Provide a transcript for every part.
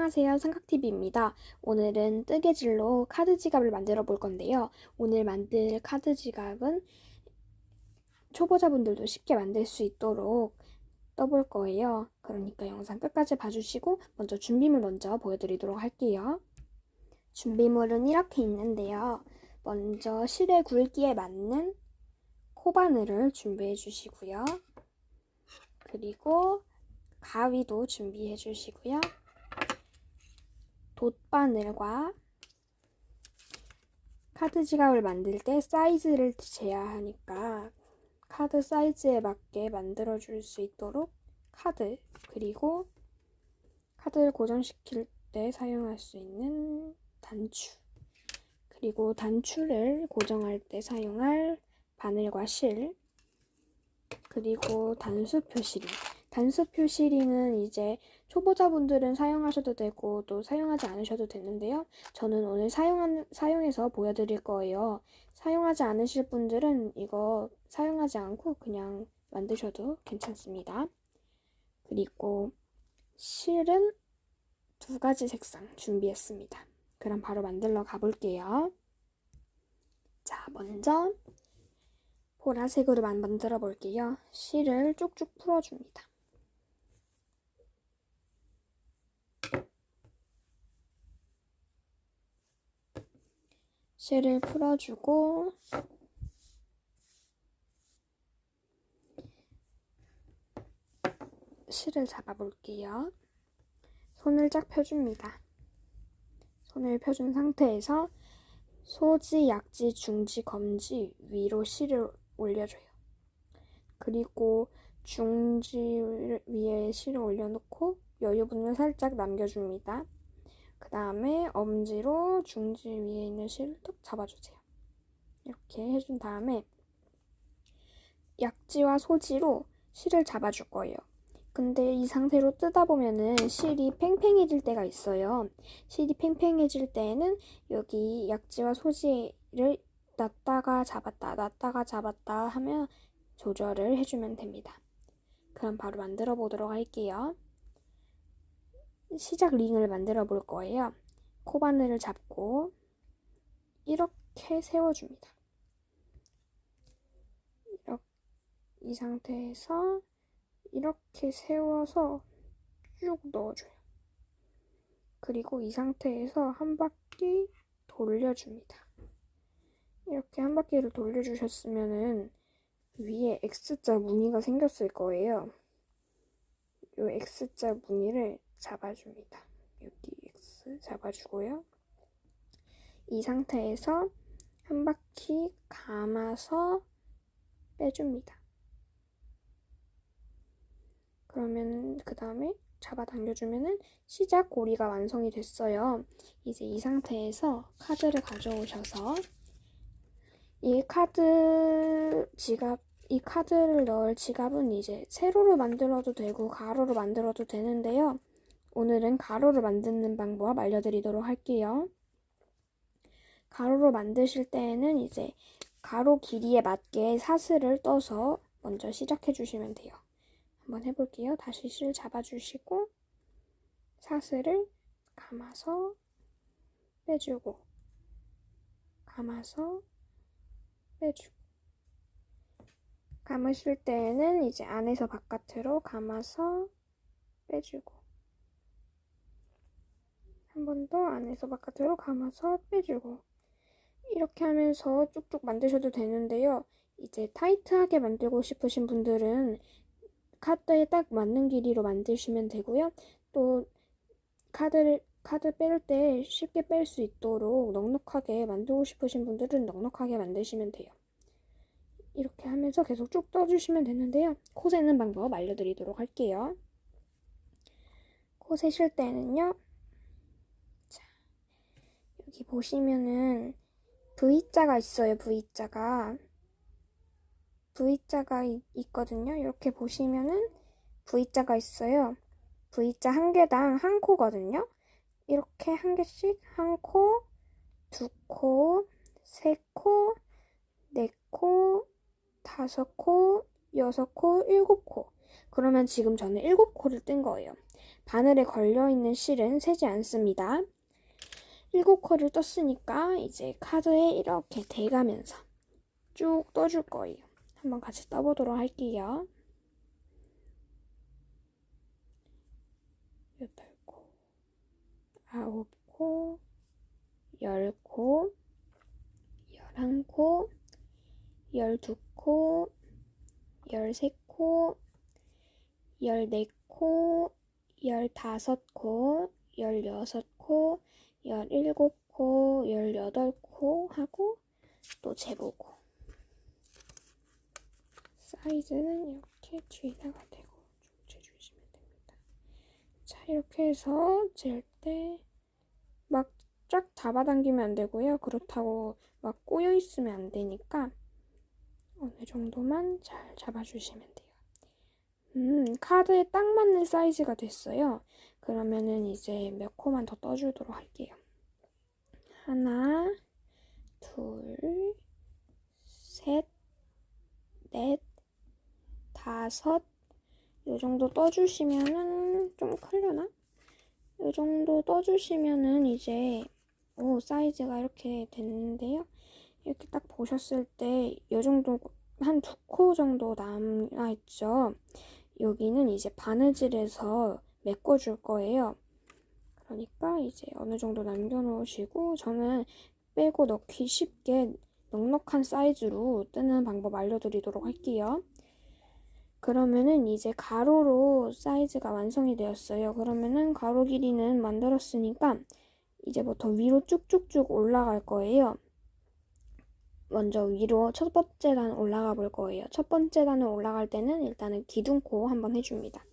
안녕하세요. 삼각TV입니다. 오늘은 뜨개질로 카드 지갑을 만들어 볼 건데요. 오늘 만들 카드 지갑은 초보자분들도 쉽게 만들 수 있도록 떠볼 거예요. 그러니까 영상 끝까지 봐주시고 먼저 준비물 먼저 보여드리도록 할게요. 준비물은 이렇게 있는데요. 먼저 실의 굵기에 맞는 코바늘을 준비해 주시고요. 그리고 가위도 준비해 주시고요. 돗바늘과 카드 지갑을 만들 때 사이즈를 재야 하니까 카드 사이즈에 맞게 만들어 줄 수 있도록 카드, 그리고 카드를 고정시킬 때 사용할 수 있는 단추, 그리고 단추를 고정할 때 사용할 바늘과 실, 그리고 단수 표시리. 단수 표시리는 이제 초보자분들은 사용하셔도 되고 또 사용하지 않으셔도 되는데요. 저는 오늘 사용해서 보여드릴 거예요. 사용하지 않으실 분들은 이거 사용하지 않고 그냥 만드셔도 괜찮습니다. 그리고 실은 2가지 색상 준비했습니다. 그럼 바로 만들러 가볼게요. 자, 먼저 보라색으로 만들어 볼게요. 실을 쭉쭉 풀어줍니다. 실을 풀어주고 실을 잡아볼게요. 손을 쫙 펴줍니다. 손을 펴준 상태에서 소지, 약지, 중지, 검지 위로 실을 올려줘요. 그리고 중지 위에 실을 올려놓고 여유분을 살짝 남겨줍니다. 그 다음에 엄지로 중지 위에 있는 실을 톡 잡아주세요. 이렇게 해준 다음에 약지와 소지로 실을 잡아줄 거예요. 근데 이 상태로 뜯다 보면은 실이 팽팽해질 때가 있어요. 실이 팽팽해질 때에는 여기 약지와 소지를 놨다가 잡았다 하면 조절을 해주면 됩니다. 그럼 바로 만들어 보도록 할게요. 시작 링을 만들어 볼 거예요. 코바늘을 잡고 이렇게 세워줍니다. 이 상태에서 이렇게 세워서 쭉 넣어줘요. 그리고 이 상태에서 한 바퀴 돌려줍니다. 이렇게 한 바퀴를 돌려주셨으면은 위에 X자 무늬가 생겼을 거예요. 이 X자 무늬를 잡아줍니다. 여기 X 잡아주고요. 이 상태에서 한 바퀴 감아서 빼줍니다. 그러면 그 다음에 잡아당겨주면은 시작 고리가 완성이 됐어요. 이제 이 상태에서 카드를 가져오셔서 이 카드를 넣을 지갑은 이제 세로로 만들어도 되고 가로로 만들어도 되는데요. 오늘은 가로로 만드는 방법 알려드리도록 할게요. 가로로 만드실 때에는 이제 가로 길이에 맞게 사슬을 떠서 먼저 시작해 주시면 돼요. 한번 해볼게요. 다시 실 잡아주시고 사슬을 감아서 빼주고 감아서 빼주고 감으실 때에는 이제 안에서 바깥으로 감아서 빼주고 한 번 더 안에서 바깥으로 감아서 빼주고 이렇게 하면서 쭉쭉 만드셔도 되는데요. 이제 타이트하게 만들고 싶으신 분들은 카드에 딱 맞는 길이로 만드시면 되고요. 또 카드 뺄 때 쉽게 뺄 수 있도록 넉넉하게 만들고 싶으신 분들은 넉넉하게 만드시면 돼요. 이렇게 하면서 계속 쭉 떠주시면 되는데요. 코 세는 방법 알려드리도록 할게요. 코 세실 때는요. 자, 여기 보시면은 V자가 있어요. V자가 있거든요. 이렇게 보시면은 V자가 있어요. V자 한 개당 한 코거든요. 이렇게 한 개씩 한 코, 2코, 3코, 4코, 5코, 6코, 7코 그러면 지금 저는 7코를 뜬 거예요. 바늘에 걸려있는 실은 세지 않습니다. 7코를 떴으니까 이제 카드에 이렇게 대가면서 쭉 떠줄 거예요. 한번 같이 떠보도록 할게요. 8코, 9코, 10코, 11코, 12코, 13코, 14코, 15코, 16코, 17코, 18코 하고 또 재보고 사이즈는 이렇게 뒤에다가 대고 쭉 재주시면 됩니다. 자, 이렇게 해서 잴 때 막 쫙 잡아당기면 안 되고요. 그렇다고 막 꼬여 있으면 안 되니까 어느 정도만 잘 잡아주시면 돼요. 카드에 딱 맞는 사이즈가 됐어요. 그러면은 이제 몇 코만 더 떠주도록 할게요. 하나, 둘, 셋, 넷, 다섯. 요 정도 떠주시면은 좀 크려나? 요 정도 떠주시면은 이제 사이즈가 이렇게 됐는데요. 이렇게 딱 보셨을 때 요 정도 한 2코 정도 남아있죠. 여기는 이제 바느질해서 메꿔줄 거예요. 그러니까 이제 어느 정도 남겨놓으시고 저는 빼고 넣기 쉽게 넉넉한 사이즈로 뜨는 방법 알려드리도록 할게요. 그러면은 이제 가로로 사이즈가 완성이 되었어요. 그러면은 가로 길이는 만들었으니까 이제부터 위로 쭉쭉쭉 올라갈 거예요. 먼저 위로 첫 번째 단 올라가 볼 거예요. 첫 번째 단을 올라갈 때는 일단은 기둥코 한번 해줍니다.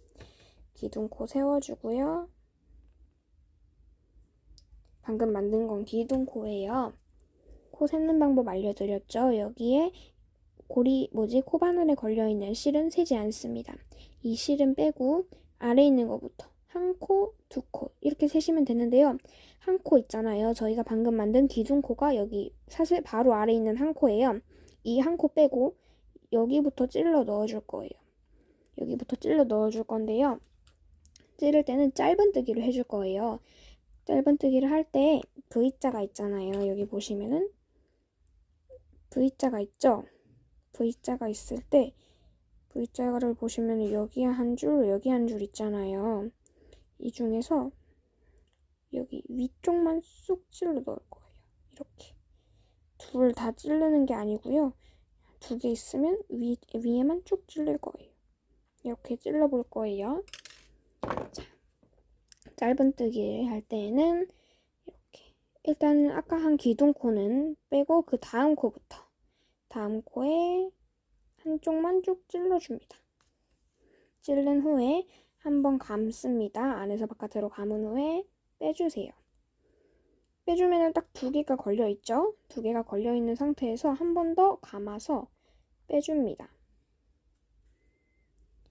기둥코 세워주고요. 방금 만든 건 기둥코예요. 코 세는 방법 알려드렸죠? 여기에 코바늘에 걸려있는 실은 세지 않습니다. 이 실은 빼고 아래 있는 것부터 한 코, 2코 이렇게 세시면 되는데요. 한 코 있잖아요. 저희가 방금 만든 기둥코가 여기 사실 바로 아래 있는 한 코예요. 이 한 코 빼고 여기부터 찔러 넣어줄 거예요. 여기부터 찔러 넣어줄 건데요. 찌를 때는 짧은뜨기로 해줄 거예요. 짧은뜨기를 할 때 V자가 있잖아요. 여기 보시면은 V자가 있죠? V자가 있을 때 V자를 보시면 여기 한 줄, 여기 한 줄 있잖아요. 이 중에서 여기 위쪽만 쑥 찔러 넣을 거예요. 이렇게. 둘 다 찌르는 게 아니고요. 2개 있으면 위에만 쭉 찔릴 거예요. 이렇게 찔러 볼 거예요. 자, 짧은뜨기 할 때에는 이렇게. 일단 아까 한 기둥코는 빼고 그 다음 코부터 다음 코에 한쪽만 쭉 찔러줍니다. 찔른 후에 한번 감습니다. 안에서 바깥으로 감은 후에 빼주세요. 빼주면 딱 2개가 걸려있죠? 2개가 걸려있는 상태에서 한 번 더 감아서 빼줍니다.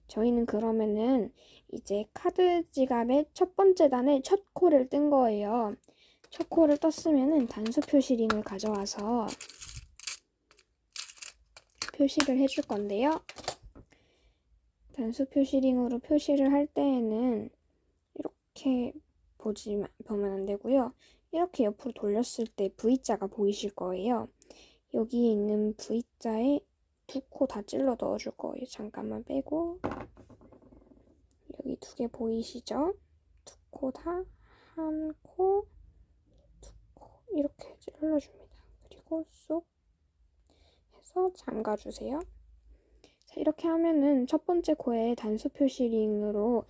저희는 그러면은 이제 카드 지갑의 첫 번째 단에 첫 코를 뜬 거예요. 첫 코를 떴으면은 단수 표시링을 가져와서 표시를 해줄 건데요. 단수 표시링으로 표시를 할 때에는 이렇게 보면 안 되고요. 이렇게 옆으로 돌렸을 때 V자가 보이실 거예요. 여기 있는 V자에 2코 다 찔러 넣어줄 거예요. 잠깐만 빼고 여기 2개 보이시죠? 2코 다 한 코, 2코 이렇게 찔러줍니다. 그리고 쏙 해서 잠가주세요. 자, 이렇게 하면은 첫 번째 코에 단수 표시링으로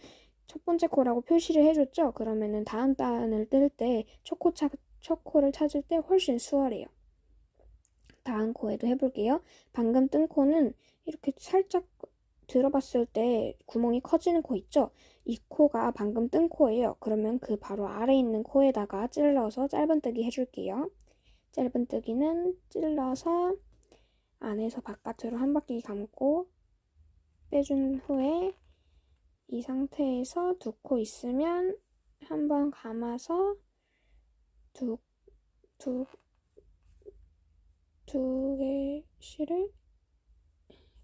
첫 번째 코라고 표시를 해줬죠? 그러면은 다음 단을 뜰 때 첫 코를 찾을 때 훨씬 수월해요. 다음 코에도 해볼게요. 방금 뜬 코는 이렇게 살짝 들어봤을 때 구멍이 커지는 코 있죠? 이 코가 방금 뜬 코예요. 그러면 그 바로 아래 있는 코에다가 찔러서 짧은뜨기 해줄게요. 짧은뜨기는 찔러서 안에서 바깥으로 한 바퀴 감고 빼준 후에 이 상태에서 2코 있으면 한번 감아서 두 개 실을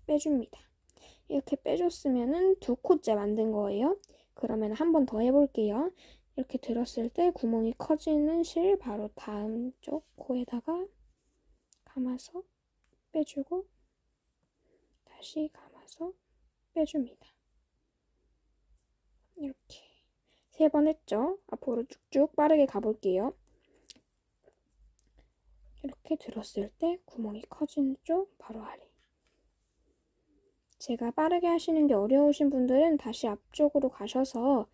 빼줍니다. 이렇게 빼줬으면은 두 코째 만든 거예요. 그러면 한 번 더 해볼게요. 이렇게 들었을 때 구멍이 커지는 실 바로 다음 쪽 코에다가 감아서 빼주고 다시 감아서 빼줍니다. 이렇게 3번 했죠? 앞으로 쭉쭉 빠르게 가볼게요. 이렇게 들었을 때 구멍이 커지는 쪽 바로 아래. 제가 빠르게 하시는 게 어려우신 분들은 다시 앞쪽으로 가셔서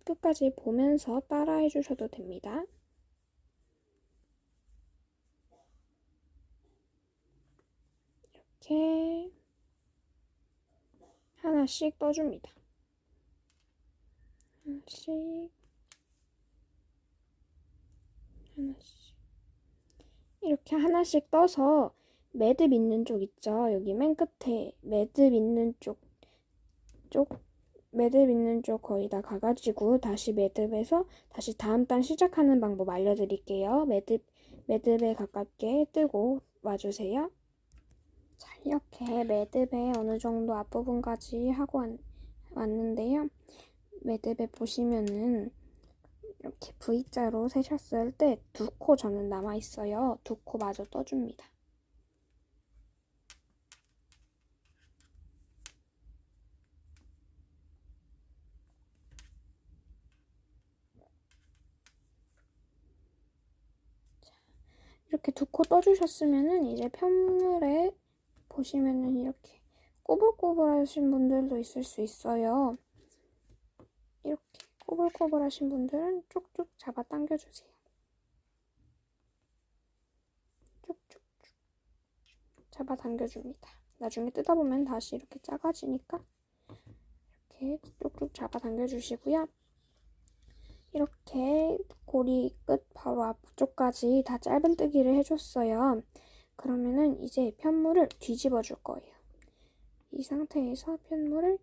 끝까지 보면서 따라해 주셔도 됩니다. 이렇게 하나씩 떠줍니다. 하나씩 이렇게 하나씩 떠서 매듭 있는 쪽 있죠? 여기 맨 끝에 매듭 있는 쪽 매듭 있는 쪽 거의 다 가가지고 다시 매듭에서 다시 다음 단 시작하는 방법 알려드릴게요. 매듭에 가깝게 뜨고 와주세요. 자, 이렇게 매듭에 어느 정도 앞부분까지 하고 왔는데요. 매듭에 보시면은 이렇게 V자로 세셨을 때 2코 저는 남아있어요. 2코 마저 떠줍니다. 이렇게 2코 떠주셨으면은 이제 편물에 보시면은 이렇게 꼬불꼬불하신 분들도 있을 수 있어요. 이렇게 꼬불꼬불하신 분들은 쭉쭉 잡아 당겨주세요. 쭉쭉쭉 잡아 당겨줍니다. 나중에 뜯어보면 다시 이렇게 작아지니까 이렇게 쭉쭉 잡아 당겨주시고요. 이렇게 고리 끝 바로 앞쪽까지 다 짧은뜨기를 해줬어요. 그러면은 이제 편물을 뒤집어 줄 거예요. 이 상태에서 편물을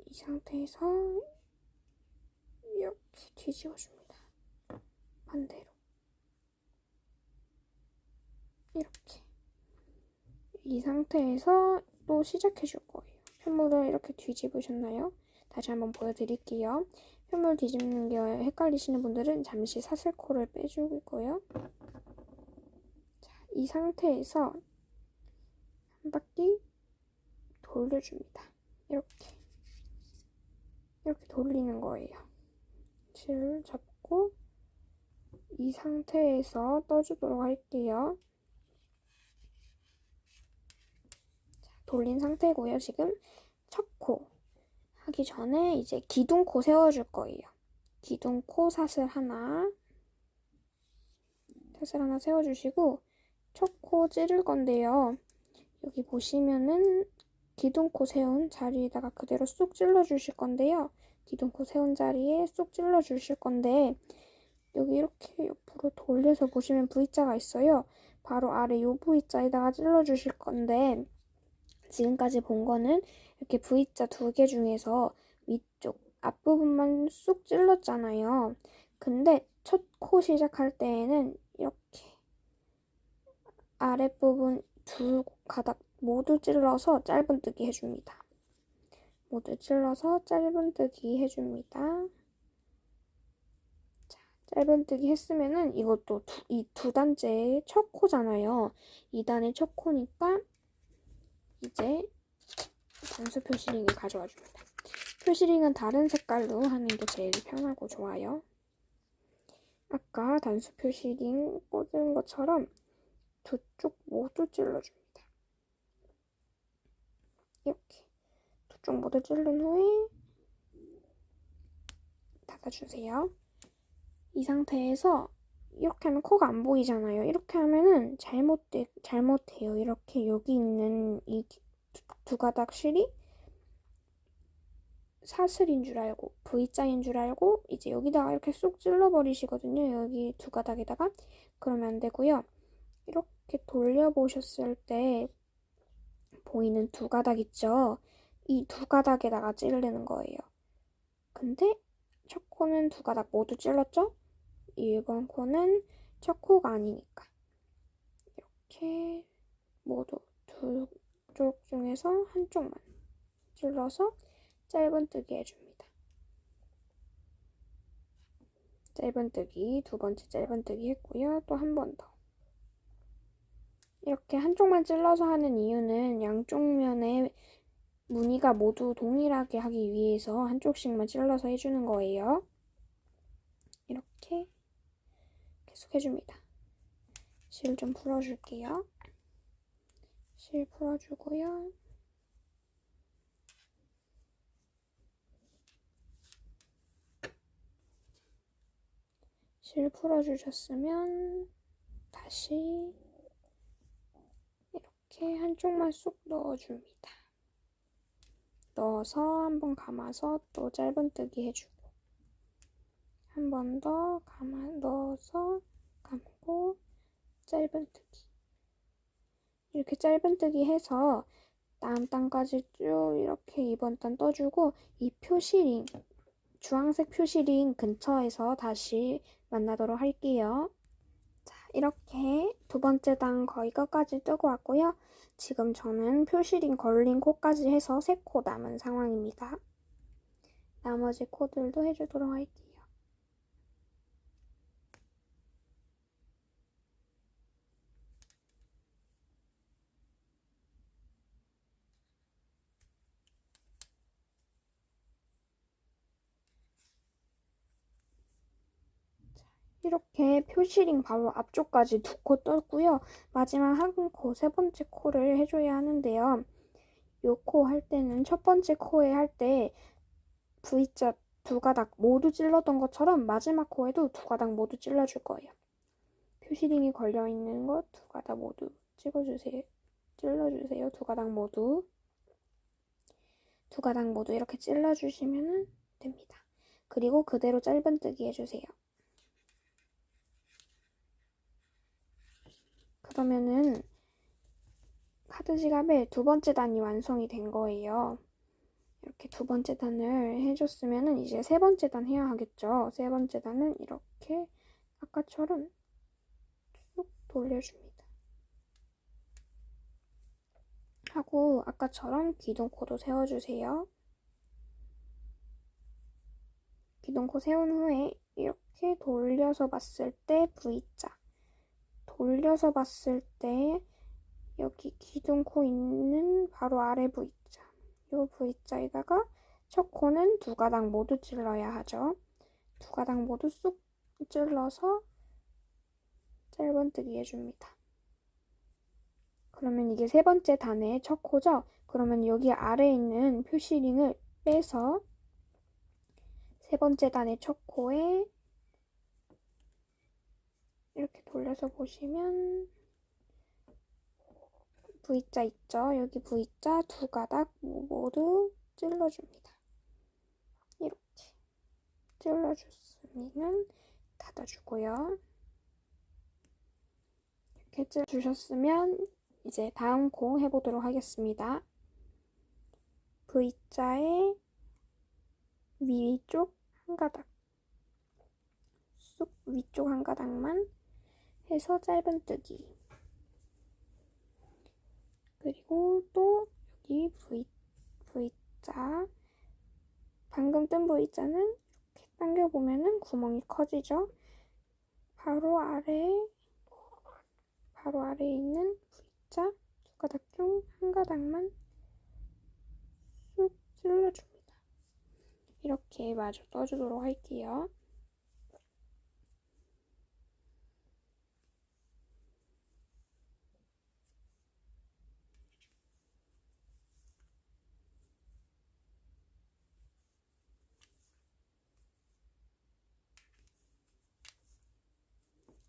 이 상태에서 이렇게 뒤집어 줍니다. 반대로 이렇게 이 상태에서 또 시작해 줄 거예요. 편물을 이렇게 뒤집으셨나요? 다시 한번 보여드릴게요. 편물 뒤집는 게 헷갈리시는 분들은 잠시 사슬코를 빼주고요. 자, 이 상태에서 한 바퀴 돌려줍니다. 이렇게 돌리는 거예요. 실을 잡고 이 상태에서 떠주도록 할게요. 자, 돌린 상태고요. 지금 첫 코 하기 전에 이제 기둥코 세워줄 거예요. 기둥코 사슬 하나 세워주시고 첫 코 찌를 건데요. 여기 보시면은 기둥코 세운 자리에다가 그대로 쏙 찔러 주실 건데요. 기둥코 세운 자리에 쏙 찔러 주실 건데 여기 이렇게 옆으로 돌려서 보시면 V자가 있어요. 바로 아래 요 V자에다가 찔러 주실 건데 지금까지 본 거는 이렇게 V자 2개 중에서 위쪽 앞부분만 쏙 찔렀잖아요. 근데 첫 코 시작할 때에는 이렇게 아랫부분 2가닥 모두 찔러서 짧은뜨기 해줍니다. 모두 찔러서 짧은뜨기 해줍니다. 자, 짧은뜨기 했으면은 이것도 이 2단째의 첫 코잖아요. 2단의 첫 코니까 이제 단수 표시링을 가져와 줍니다. 표시링은 다른 색깔로 하는 게 제일 편하고 좋아요. 아까 단수 표시링 꽂은 것처럼 두 쪽 모두 찔러줍니다. 이렇게 두 쪽 모두 찔른 후에 닫아주세요. 이 상태에서 이렇게 하면 코가 안 보이잖아요. 이렇게 하면은 잘못해요. 이렇게 여기 있는 이 두 가닥 실이 사슬인 줄 알고 V자인 줄 알고 이제 여기다가 이렇게 쏙 찔러버리시거든요. 여기 두 가닥에다가. 그러면 안 되고요. 이렇게 돌려보셨을 때 보이는 두 가닥 있죠? 이 두 가닥에다가 찌르는 거예요. 근데 첫 코는 두 가닥 모두 찔렀죠? 1번 코는 첫 코가 아니니까 이렇게 모두 두 쪽 중에서 한쪽만 찔러서 짧은뜨기 해줍니다. 짧은뜨기, 두 번째 짧은뜨기 했고요. 또 한 번 더. 이렇게 한쪽만 찔러서 하는 이유는 양쪽 면에 무늬가 모두 동일하게 하기 위해서 한쪽씩만 찔러서 해주는 거예요. 이렇게 계속 해줍니다. 실 좀 풀어줄게요. 실 풀어주고요. 실 풀어주셨으면 다시 이렇게 한쪽만 쏙 넣어줍니다. 넣어서 한번 감아서 또 짧은뜨기 해주고 한 번 더 넣어서 감고 짧은뜨기 이렇게 짧은뜨기 해서 다음 단까지 쭉 이렇게 이번 단 떠주고 이 표시링 주황색 표시링 근처에서 다시 만나도록 할게요. 자, 이렇게 두 번째 단 거의 끝까지 뜨고 왔고요. 지금 저는 표시링 걸린 코까지 해서 3코 남은 상황입니다. 나머지 코들도 해주도록 할게요. 이렇게 표시링 바로 앞쪽까지 2코 떴고요. 마지막 한 코, 세 번째 코를 해줘야 하는데요. 요 코 할 때는 첫 번째 코에 할 때 V자 두 가닥 모두 찔렀던 것처럼 마지막 코에도 두 가닥 모두 찔러줄 거예요. 표시링이 걸려있는 것 두 가닥 모두 찔러주세요. 두 가닥 모두. 두 가닥 모두 이렇게 찔러주시면 됩니다. 그리고 그대로 짧은뜨기 해주세요. 그러면은 카드 지갑의 두 번째 단이 완성이 된 거예요. 이렇게 두 번째 단을 해줬으면은 이제 세 번째 단 해야 하겠죠. 세 번째 단은 이렇게 아까처럼 쭉 돌려줍니다. 하고 아까처럼 기둥코도 세워주세요. 기둥코 세운 후에 이렇게 돌려서 봤을 때 V자 돌려서 봤을 때 여기 기둥코 있는 바로 아래 V자 이 V자에다가 첫 코는 두 가닥 모두 찔러야 하죠. 두 가닥 모두 쑥 찔러서 짧은뜨기 해줍니다. 그러면 이게 세 번째 단의 첫 코죠? 그러면 여기 아래에 있는 표시링을 빼서 세 번째 단의 첫 코에 이렇게 돌려서 보시면 V자 있죠? 여기 V자 두 가닥 모두 찔러줍니다. 이렇게 찔러줬으면 닫아주고요. 이렇게 찔러주셨으면 이제 다음 코 해보도록 하겠습니다. V자의 위쪽 한 가닥 쑥 위쪽 한 가닥만 해서 짧은뜨기 그리고 또 여기 V자 방금 뜬 V자는 이렇게 당겨보면은 구멍이 커지죠. 바로 아래에 있는 V자 두 가닥 중 한 가닥만 쑥 찔러줍니다. 이렇게 마저 떠주도록 할게요.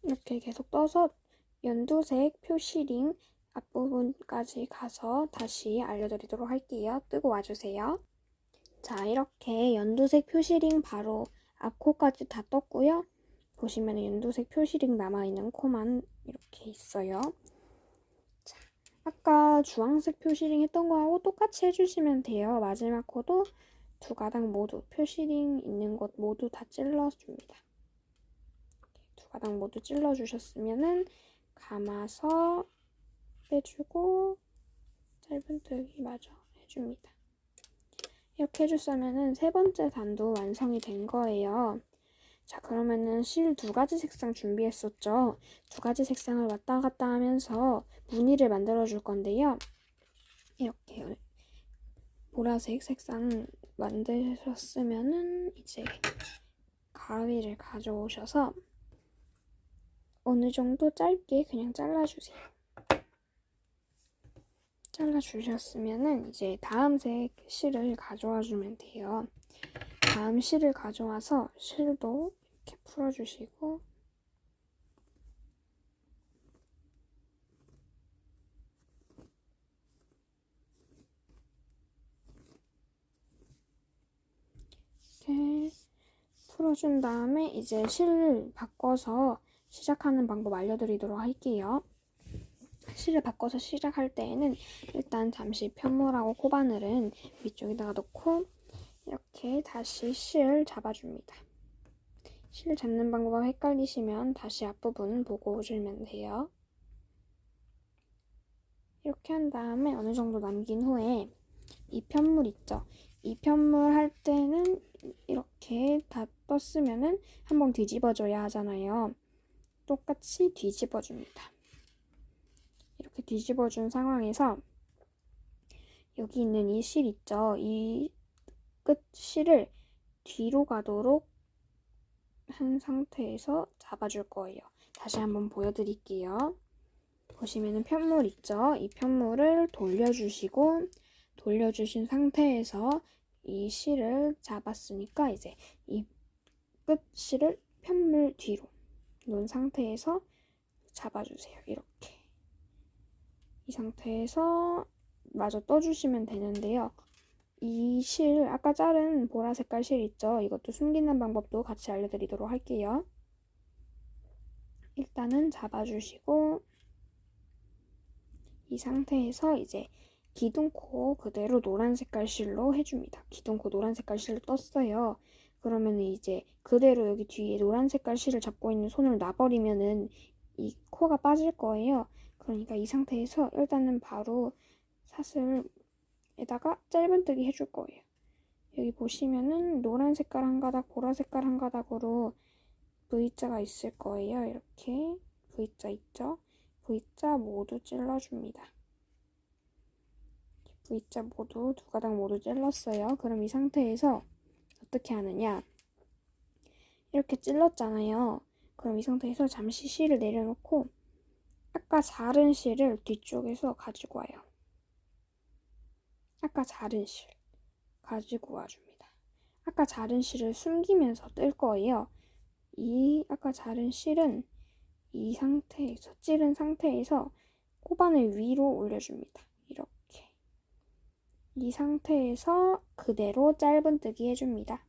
이렇게 계속 떠서 연두색 표시링 앞부분까지 가서 다시 알려드리도록 할게요. 뜨고 와주세요. 자, 이렇게 연두색 표시링 바로 앞코까지 다 떴고요. 보시면 연두색 표시링 남아있는 코만 이렇게 있어요. 자, 아까 주황색 표시링 했던 거하고 똑같이 해주시면 돼요. 마지막 코도 두 가닥 모두 표시링 있는 곳 모두 다 찔러줍니다. 두 가닥 모두 찔러주셨으면은 감아서 빼주고 짧은뜨기 마저 해줍니다. 이렇게 해줬으면은 세 번째 단도 완성이 된 거예요. 자, 그러면은 실 두 가지 색상 준비했었죠. 두 가지 색상을 왔다 갔다 하면서 무늬를 만들어 줄 건데요. 이렇게 보라색 색상 만드셨으면은 이제 가위를 가져오셔서 어느 정도 짧게 그냥 잘라주세요. 잘라주셨으면은 이제 다음 색 실을 가져와 주면 돼요. 다음 실을 가져와서 실도 이렇게 풀어주시고 이렇게 풀어준 다음에 이제 실 바꿔서 시작하는 방법 알려드리도록 할게요. 실을 바꿔서 시작할 때에는 일단 잠시 편물하고 코바늘은 위쪽에다가 놓고 이렇게 다시 실 잡아줍니다. 실 잡는 방법 헷갈리시면 다시 앞부분 보고 오시면 돼요. 이렇게 한 다음에 어느 정도 남긴 후에 이 편물 있죠? 이 편물 할 때는 이렇게 다 떴으면은 한번 뒤집어줘야 하잖아요. 똑같이 뒤집어줍니다. 이렇게 뒤집어준 상황에서 여기 있는 이 실 있죠? 이 끝 실을 뒤로 가도록 한 상태에서 잡아줄 거예요. 다시 한번 보여드릴게요. 보시면은 편물 있죠? 이 편물을 돌려주시고 돌려주신 상태에서 이 실을 잡았으니까 이제 이 끝 실을 편물 뒤로 놓은 상태에서 잡아주세요. 이렇게 이 상태에서 마저 떠주시면 되는데요. 이 실, 아까 자른 보라 색깔 실 있죠? 이것도 숨기는 방법도 같이 알려드리도록 할게요. 일단은 잡아주시고 이 상태에서 이제 기둥코 그대로 노란 색깔 실로 해줍니다. 기둥코 노란 색깔 실로 떴어요. 그러면 이제 그대로 여기 뒤에 노란 색깔 실을 잡고 있는 손을 놔버리면은 이 코가 빠질 거예요. 그러니까 이 상태에서 일단은 바로 사슬에다가 짧은뜨기 해줄 거예요. 여기 보시면은 노란 색깔 한 가닥, 보라 색깔 한 가닥으로 V자가 있을 거예요. 이렇게 V자 있죠? V자 모두 찔러줍니다. V자 모두 두 가닥 모두 찔렀어요. 그럼 이 상태에서 어떻게 하느냐? 이렇게 찔렀잖아요. 그럼 이 상태에서 잠시 실을 내려놓고 아까 자른 실을 뒤쪽에서 가지고 와요. 아까 자른 실 가지고 와줍니다. 아까 자른 실을 숨기면서 뜰 거예요. 이 아까 자른 실은 이 상태에서 찌른 상태에서 코바늘 위로 올려줍니다. 이렇게 이 상태에서 그대로 짧은뜨기 해줍니다.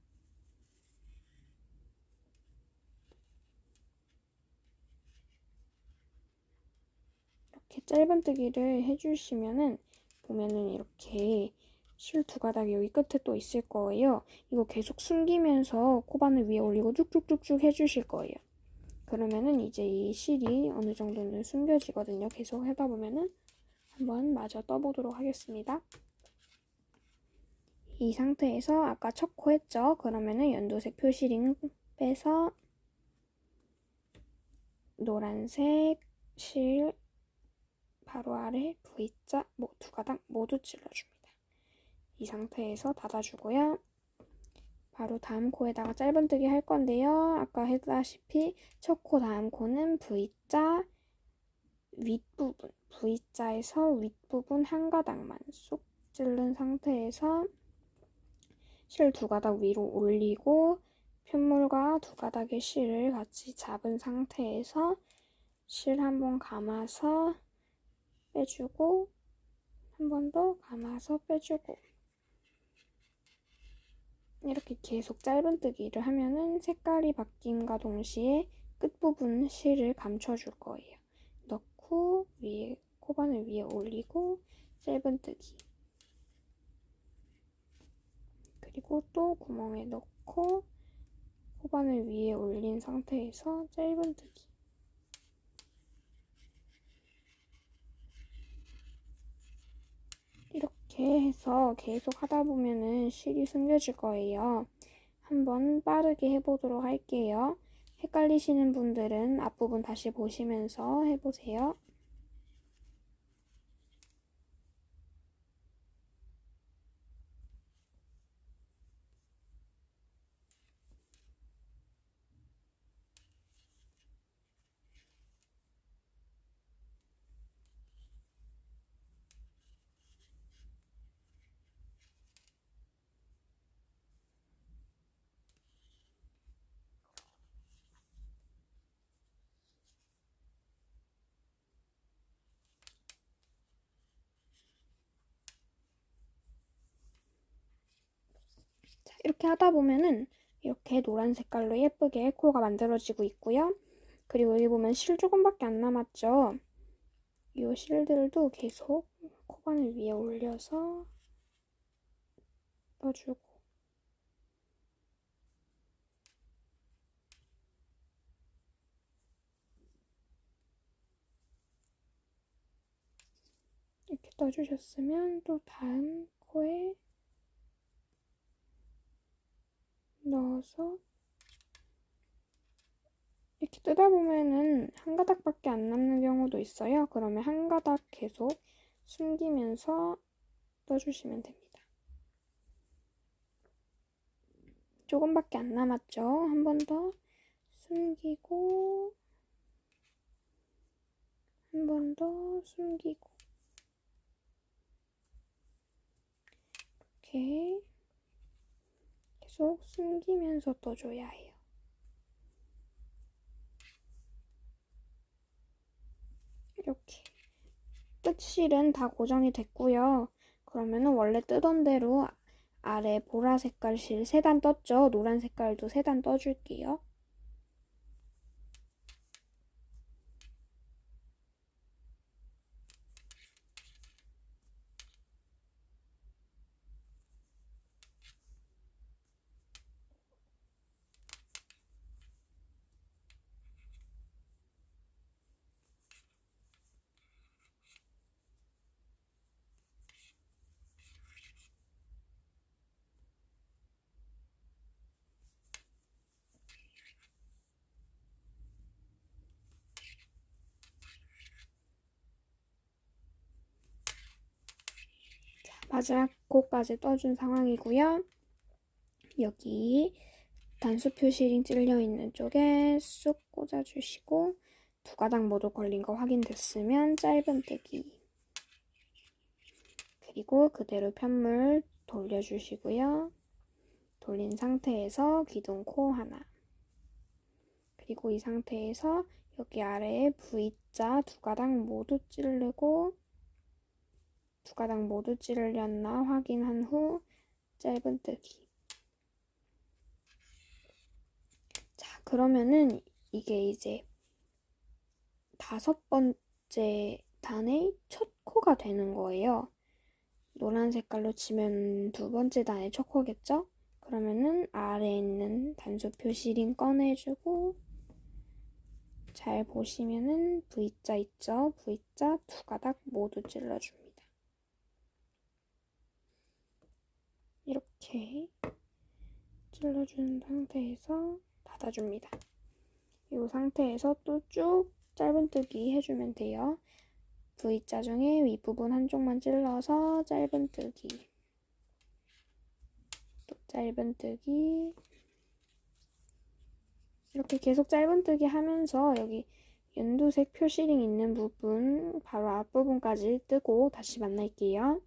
이렇게 짧은뜨기를 해주시면은 보면은 이렇게 실 두 가닥이 여기 끝에 또 있을 거예요. 이거 계속 숨기면서 코바늘 위에 올리고 쭉쭉쭉쭉 해주실 거예요. 그러면은 이제 이 실이 어느 정도는 숨겨지거든요. 계속 하다 보면은 한번 마저 떠보도록 하겠습니다. 이 상태에서 아까 첫 코 했죠? 그러면은 연두색 표시링 빼서 노란색 실 바로 아래 V자 두 가닥 모두 찔러줍니다. 이 상태에서 닫아주고요. 바로 다음 코에다가 짧은뜨기 할 건데요. 아까 했다시피 첫 코 다음 코는 V자 윗부분, V자에서 윗부분 한 가닥만 쏙 찌른 상태에서 실 두 가닥 위로 올리고 편물과 두 가닥의 실을 같이 잡은 상태에서 실 한 번 감아서 빼주고 한 번 더 감아서 빼주고 이렇게 계속 짧은뜨기를 하면은 색깔이 바뀜과 동시에 끝부분 실을 감춰줄 거예요. 넣고 위에 코바늘 위에 올리고 짧은뜨기 그리고 또 구멍에 넣고 코바늘 위에 올린 상태에서 짧은뜨기 이렇게 해서 계속 하다 보면은 실이 숨겨질 거예요. 한번 빠르게 해보도록 할게요. 헷갈리시는 분들은 앞부분 다시 보시면서 해보세요. 자, 이렇게 하다 보면은 이렇게 노란 색깔로 예쁘게 코가 만들어지고 있고요. 그리고 여기 보면 실 조금밖에 안 남았죠. 이 실들도 계속 코바늘 위에 올려서 넣어주고 이렇게 떠주셨으면 또 다음 코에 넣어서 이렇게 뜯다 보면은 한 가닥밖에 안 남는 경우도 있어요. 그러면 한 가닥 계속 숨기면서 떠주시면 됩니다. 조금밖에 안 남았죠? 한 번 더 숨기고 한 번 더 숨기고 이렇게 계속 숨기면서 떠줘야 해요. 이렇게 끝실은 다 고정이 됐고요. 그러면은 원래 뜨던 대로 아래 보라 색깔 실 3단 떴죠? 노란 색깔도 3단 떠줄게요. 마지막 코까지 떠준 상황이고요. 여기 단수 표시링 찔려 있는 쪽에 쑥 꽂아주시고 2가닥 모두 걸린 거 확인됐으면 짧은뜨기 그리고 그대로 편물 돌려주시고요. 돌린 상태에서 기둥코 하나 그리고 이 상태에서 여기 아래에 V자 2가닥 모두 찌르고 2가닥 모두 찔렸나 확인한 후 짧은뜨기. 자, 그러면은 이게 이제 5번째 단의 첫 코가 되는 거예요. 노란 색깔로 치면 2번째 단의 첫 코겠죠? 그러면은 아래에 있는 단수 표시링 꺼내주고 잘 보시면은 V자 있죠? V자 2가닥 모두 찔러줍니다. 이렇게 찔러준 상태에서 닫아줍니다. 이 상태에서 또 쭉 짧은뜨기 해주면 돼요. V자 중에 윗부분 한쪽만 찔러서 짧은뜨기 또 짧은뜨기 이렇게 계속 짧은뜨기 하면서 여기 연두색 표시링 있는 부분 바로 앞부분까지 뜨고 다시 만날게요.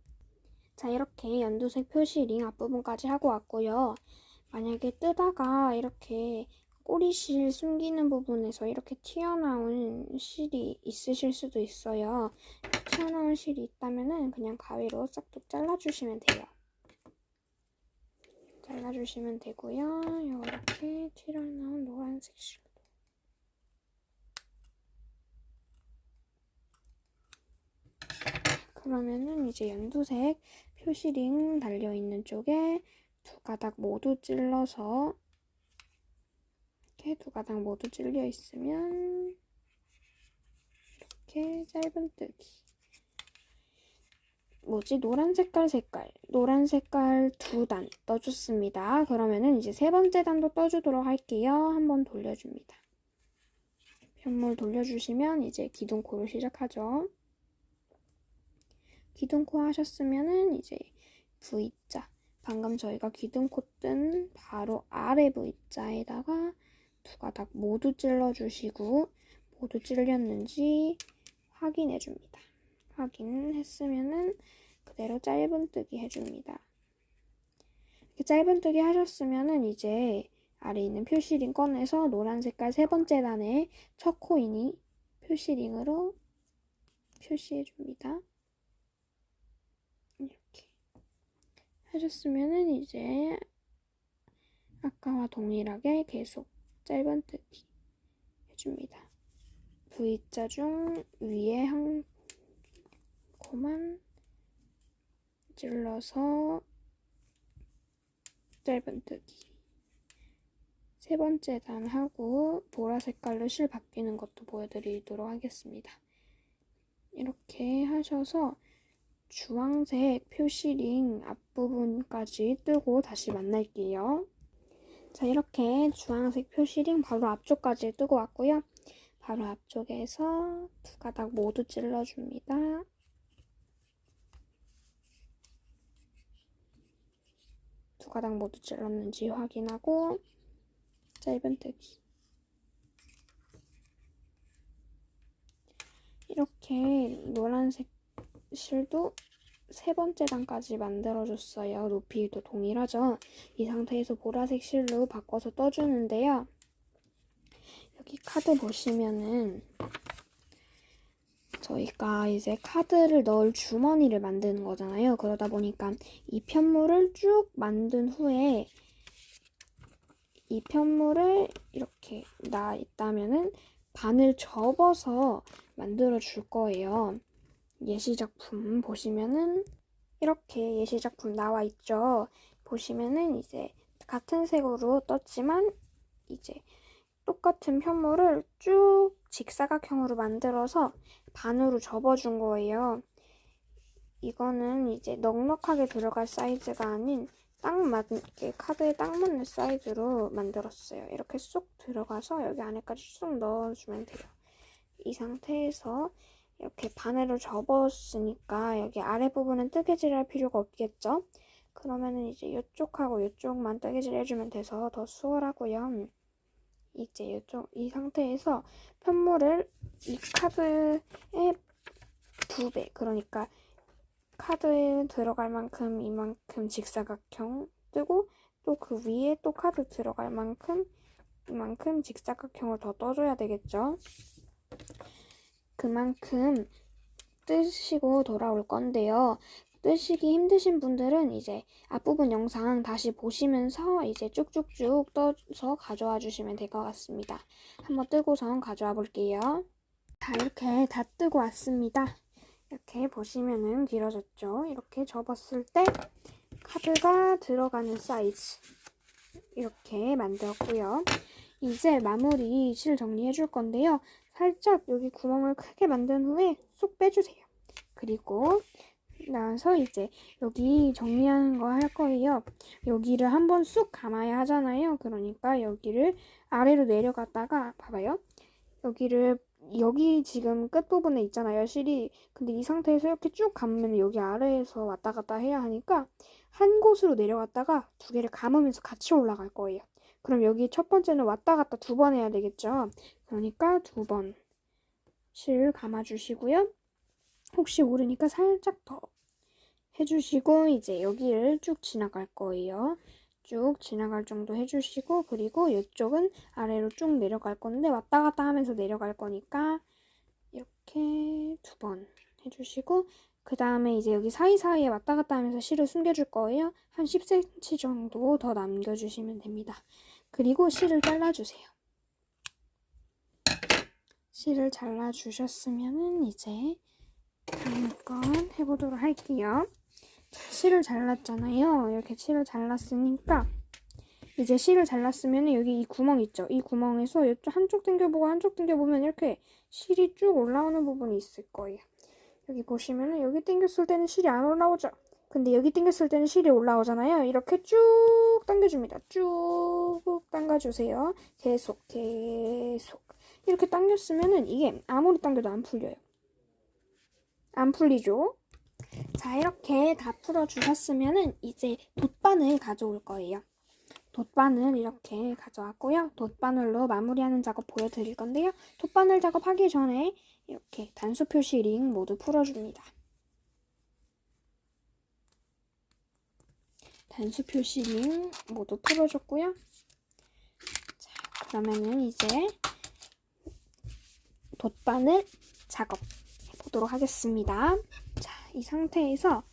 자, 이렇게 연두색 표시링 앞부분까지 하고 왔고요. 만약에 뜨다가 이렇게 꼬리실 숨기는 부분에서 이렇게 튀어나온 실이 있으실 수도 있어요. 튀어나온 실이 있다면은 그냥 가위로 싹둑 잘라주시면 돼요. 잘라주시면 되고요. 이렇게 튀어나온 노란색 실도 그러면은 이제 연두색 표시링 달려있는 쪽에 2가닥 모두 찔러서 이렇게 2가닥 모두 찔려 있으면 이렇게 짧은뜨기 노란 색깔 2단 떠줬습니다. 그러면은 이제 세 번째 단도 떠주도록 할게요. 한번 돌려줍니다. 편물 돌려주시면 이제 기둥코를 시작하죠. 기둥코 하셨으면은 이제 V자, 방금 저희가 기둥코 뜬 바로 아래 V자에다가 두 가닥 모두 찔러주시고 모두 찔렸는지 확인해줍니다. 확인했으면은 그대로 짧은뜨기 해줍니다. 이렇게 짧은뜨기 하셨으면은 이제 아래 있는 표시링 꺼내서 노란 색깔 세 번째 단에 첫 코이니 표시링으로 표시해줍니다. 이렇게 하셨으면은 이제 아까와 동일하게 계속 짧은뜨기 해줍니다. V자 중 위에 한 코만 찔러서 짧은뜨기. 세 번째 단 하고 보라 색깔로 실 바뀌는 것도 보여드리도록 하겠습니다. 이렇게 하셔서 주황색 표시링 앞부분까지 뜨고 다시 만날게요. 자, 이렇게 주황색 표시링 바로 앞쪽까지 뜨고 왔고요. 바로 앞쪽에서 두 가닥 모두 찔러줍니다. 두 가닥 모두 찔렀는지 확인하고 짧은뜨기. 이렇게 노란색 실도 세 번째 단까지 만들어줬어요. 높이도 동일하죠. 이 상태에서 보라색 실로 바꿔서 떠주는데요. 여기 카드 보시면은 저희가 이제 카드를 넣을 주머니를 만드는 거잖아요. 그러다 보니까 이 편물을 쭉 만든 후에 이 편물을 이렇게 나 있다면은 반을 접어서 만들어 줄 거예요. 예시작품 보시면은 이렇게 예시작품 나와 있죠. 보시면은 이제 같은 색으로 떴지만 이제 똑같은 편물을 쭉 직사각형으로 만들어서 반으로 접어준 거예요. 이거는 이제 넉넉하게 들어갈 사이즈가 아닌 딱 맞게 카드에 딱 맞는 사이즈로 만들었어요. 이렇게 쏙 들어가서 여기 안에까지 쏙 넣어주면 돼요. 이 상태에서 이렇게 반으로 접었으니까 여기 아래 부분은 뜨개질 할 필요가 없겠죠? 그러면은 이제 이쪽하고 이쪽만 뜨개질 해주면 돼서 더 수월하고요. 이제 이 상태에서 편물을 이 카드의 2배, 그러니까 카드에 들어갈 만큼 이만큼 직사각형 뜨고 또 그 위에 또 카드 들어갈 만큼 이만큼 직사각형을 더 떠줘야 되겠죠. 그만큼 뜨시고 돌아올 건데요. 뜨시기 힘드신 분들은 이제 앞부분 영상 다시 보시면서 이제 쭉쭉쭉 떠서 가져와 주시면 될 것 같습니다. 한번 뜨고선 가져와 볼게요. 자, 이렇게 다 뜨고 왔습니다. 이렇게 보시면은 길어졌죠. 이렇게 접었을 때 카드가 들어가는 사이즈 이렇게 만들었고요. 이제 마무리 실 정리해 줄 건데요. 살짝 여기 구멍을 크게 만든 후에 쏙 빼주세요. 그리고 나서 이제 여기 정리하는 거 할 거예요. 여기를 한번 쑥 감아야 하잖아요. 그러니까 여기를 아래로 내려갔다가 봐봐요. 여기 지금 끝부분에 있잖아요, 실이. 근데 이 상태에서 이렇게 쭉 감으면 여기 아래에서 왔다 갔다 해야 하니까 한 곳으로 내려갔다가 두 개를 감으면서 같이 올라갈 거예요. 그럼 여기 첫 번째는 왔다 갔다 2번 해야 되겠죠. 그러니까 2번 실 감아주시고요. 혹시 모르니까 살짝 더 해주시고 이제 여기를 쭉 지나갈 거예요. 쭉 지나갈 정도 해주시고 그리고 이쪽은 아래로 쭉 내려갈 건데 왔다 갔다 하면서 내려갈 거니까 이렇게 2번 해주시고 그 다음에 이제 여기 사이사이에 왔다 갔다 하면서 실을 숨겨줄 거예요. 한 10cm 정도 더 남겨주시면 됩니다. 그리고 실을 잘라주세요. 실을 잘라주셨으면은 이제 다음 건 해보도록 할게요. 실을 잘랐잖아요. 이렇게 실을 잘랐으니까 이제 실을 잘랐으면 여기 이 구멍 있죠. 이 구멍에서 이쪽 한쪽 당겨보고 한쪽 당겨보면 이렇게 실이 쭉 올라오는 부분이 있을 거예요. 여기 보시면은 여기 당겼을 때는 실이 안 올라오죠. 근데 여기 당겼을 때는 실이 올라오잖아요. 이렇게 쭉 당겨줍니다. 쭉 당겨주세요. 계속 이렇게 당겼으면은 이게 아무리 당겨도 안 풀려요. 안 풀리죠? 자, 이렇게 다 풀어주셨으면은 이제 돗바늘 가져올 거예요. 돗바늘 이렇게 가져왔고요. 돗바늘로 마무리하는 작업 보여드릴 건데요. 돗바늘 작업하기 전에 이렇게 단수 표시 링 모두 풀어줍니다. 단수 표시 링 모두 풀어줬고요. 자, 그러면은 이제 돗바늘 작업 해보도록 하겠습니다. 자, 이 상태에서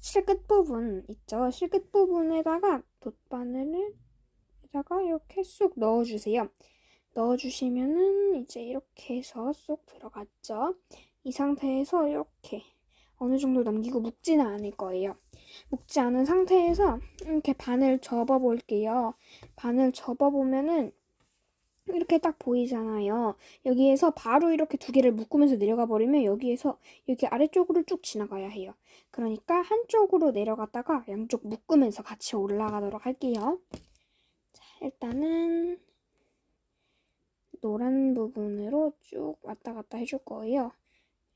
실 끝부분 있죠? 실 끝부분에다가 돗바늘에다가 이렇게 쑥 넣어주세요. 넣어주시면은 이제 이렇게 해서 쏙 들어갔죠? 이 상태에서 이렇게 어느 정도 남기고 묶지는 않을 거예요. 묶지 않은 상태에서 이렇게 반을 접어 볼게요. 반을 접어 보면은 이렇게 딱 보이잖아요. 여기에서 바로 이렇게 두 개를 묶으면서 내려가 버리면 여기에서 여기 아래쪽으로 쭉 지나가야 해요. 그러니까 한쪽으로 내려갔다가 양쪽 묶으면서 같이 올라가도록 할게요. 자, 일단은 노란 부분으로 쭉 왔다 갔다 해줄 거예요.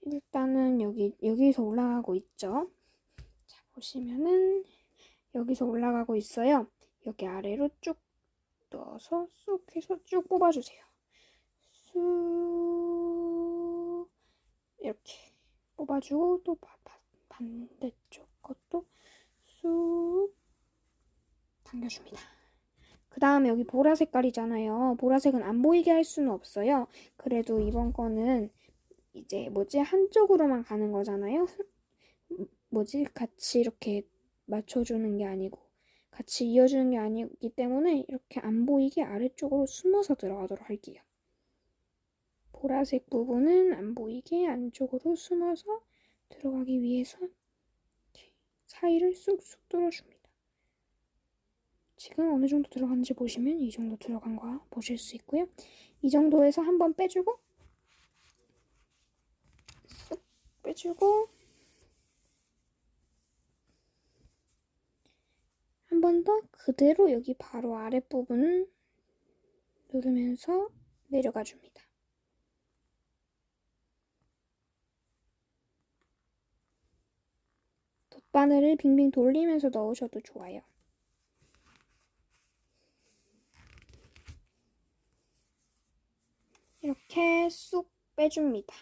일단은 여기서 올라가고 있죠. 자, 보시면은 여기서 올라가고 있어요. 여기 아래로 쭉 넣어서 쑥 해서 쭉 뽑아주세요. 쑥 이렇게 뽑아주고 또 반대쪽 것도 쑥 당겨줍니다. 그 다음에 여기 보라 색깔이잖아요. 보라색은 안 보이게 할 수는 없어요. 그래도 이번 거는 이제 한쪽으로만 가는 거잖아요. 같이 이렇게 맞춰주는 게 아니고 같이 이어주는 게 아니기 때문에 이렇게 안 보이게 아래쪽으로 숨어서 들어가도록 할게요. 보라색 부분은 안 보이게 안쪽으로 숨어서 들어가기 위해서 사이를 쑥쑥 뚫어줍니다. 지금 어느 정도 들어갔는지 보시면 이 정도 들어간 거 보실 수 있고요. 이 정도에서 한번 빼주고 쑥 빼주고 한 번 더 그대로 여기 바로 아랫부분을 누르면서 내려가 줍니다. 돗바늘을 빙빙 돌리면서 넣으셔도 좋아요. 이렇게 쑥 빼줍니다.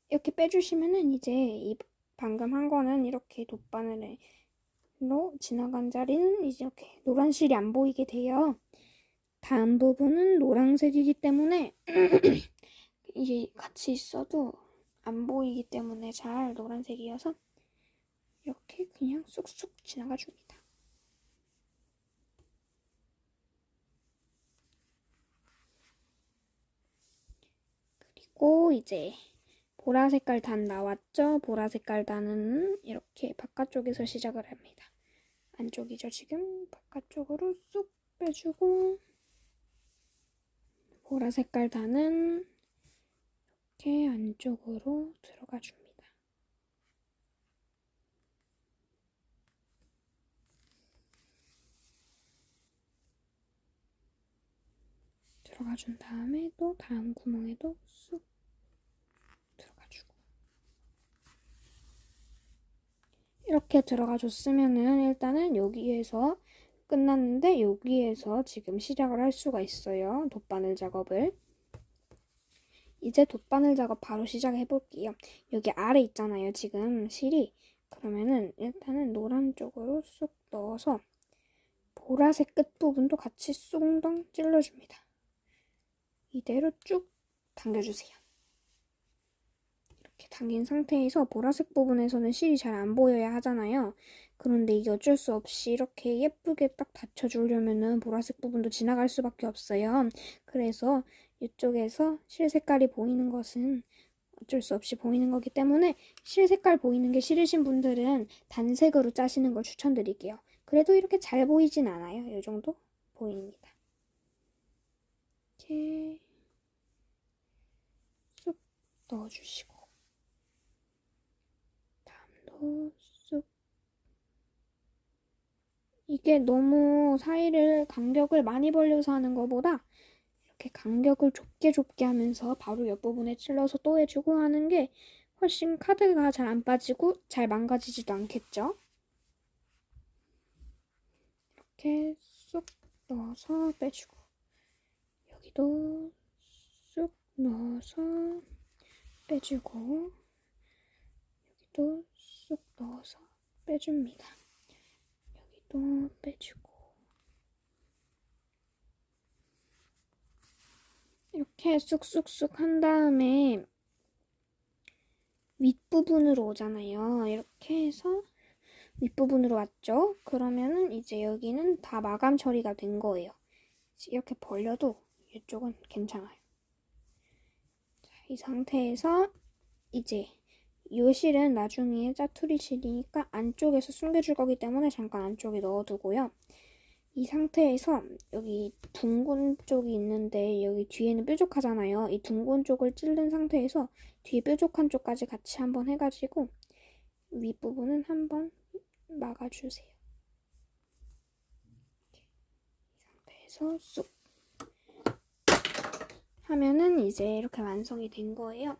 이렇게 빼주시면은 이제 이 방금 한 거는 이렇게 돗바늘로 지나간 자리는 이제 이렇게 노란 실이 안 보이게 돼요. 다음 부분은 노란색이기 때문에 이게 같이 있어도 안 보이기 때문에 잘 노란색이어서 이렇게 그냥 쑥쑥 지나가 줍니다. 그리고 이제 보라 색깔 단 나왔죠? 보라 색깔 단은 이렇게 바깥쪽에서 시작을 합니다. 안쪽이죠, 지금? 바깥쪽으로 쑥 빼주고 보라 색깔 단은 이렇게 안쪽으로 들어가 줍니다. 들어가 준 다음에 또 다음 구멍에도 쑥 들어가 주고 이렇게 들어가 줬으면은 일단은 여기에서 끝났는데 여기에서 지금 시작을 할 수가 있어요. 돗바늘 작업을. 이제 돗바늘 작업 바로 시작해 볼게요. 여기 아래 있잖아요. 지금 실이. 그러면은 일단은 노란 쪽으로 쏙 넣어서 보라색 끝부분도 같이 쏙덩 찔러줍니다. 이대로 쭉 당겨주세요. 이렇게 당긴 상태에서 보라색 부분에서는 실이 잘 안 보여야 하잖아요. 그런데 이게 어쩔 수 없이 이렇게 예쁘게 딱 받쳐주려면은 보라색 부분도 지나갈 수밖에 없어요. 그래서 이쪽에서 실 색깔이 보이는 것은 어쩔 수 없이 보이는 거기 때문에 실 색깔 보이는 게 싫으신 분들은 단색으로 짜시는 걸 추천드릴게요. 그래도 이렇게 잘 보이진 않아요. 이 정도 보입니다. 이렇게 쑥 넣어주시고 여기도 쑥. 이게 너무 사이를 간격을 많이 벌려서 하는 것보다 이렇게 간격을 좁게 하면서 바로 옆부분에 찔러서 또 해주고 하는 게 훨씬 카드가 잘 안 빠지고 잘 망가지지도 않겠죠? 이렇게 쑥 넣어서 빼주고 여기도 쑥 넣어서 빼주고 여기도 쑥 넣어서 빼줍니다. 여기도 빼주고 이렇게 쑥쑥쑥 한 다음에 윗부분으로 오잖아요. 이렇게 해서 윗부분으로 왔죠? 그러면은 이제 여기는 다 마감 처리가 된 거예요. 이렇게 벌려도 이쪽은 괜찮아요. 자, 이 상태에서 이제 이 실은 나중에 짜투리 실이니까 안쪽에서 숨겨줄 거기 때문에 잠깐 안쪽에 넣어두고요. 이 상태에서 여기 둥근 쪽이 있는데 여기 뒤에는 뾰족하잖아요. 이 둥근 쪽을 찌른 상태에서 뒤에 뾰족한 쪽까지 같이 한번 해가지고 윗부분은 한번 막아주세요. 이 상태에서 쑥 하면은 이제 이렇게 완성이 된 거예요.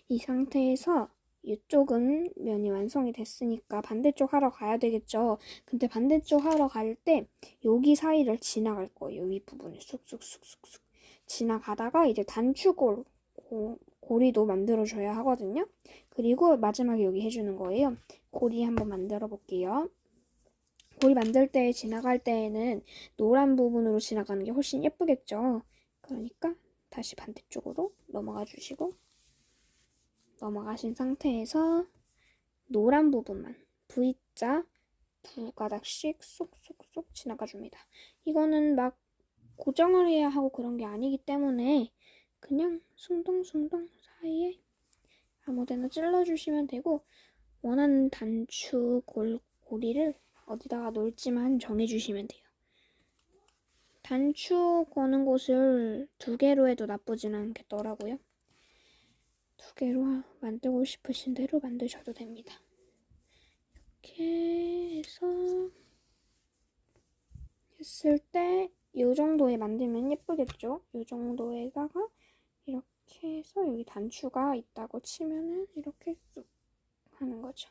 이 상태에서 이쪽은 면이 완성이 됐으니까 반대쪽 하러 가야 되겠죠. 근데 반대쪽 하러 갈 때 여기 사이를 지나갈 거예요. 윗부분을 쑥쑥쑥쑥쑥 지나가다가 이제 고리도 만들어줘야 하거든요. 그리고 마지막에 여기 해주는 거예요. 고리 한번 만들어 볼게요. 고리 만들 때 지나갈 때에는 노란 부분으로 지나가는 게 훨씬 예쁘겠죠. 그러니까 다시 반대쪽으로 넘어가 주시고 넘어가신 상태에서 노란 부분만 V자 두 가닥씩 쏙쏙쏙 지나가 줍니다. 이거는 막 고정을 해야 하고 그런 게 아니기 때문에 그냥 숭덩숭덩 사이에 아무데나 찔러주시면 되고 원하는 단추 고리를 어디다가 놓을지만 정해주시면 돼요. 단추 거는 곳을 2개로 해도 나쁘진 않겠더라고요. 2개로 만들고 싶으신 대로 만드셔도 됩니다. 이렇게 해서 했을 때 이 정도에 만들면 예쁘겠죠? 이 정도에다가 이렇게 해서 여기 단추가 있다고 치면은 이렇게 쑥 하는 거죠.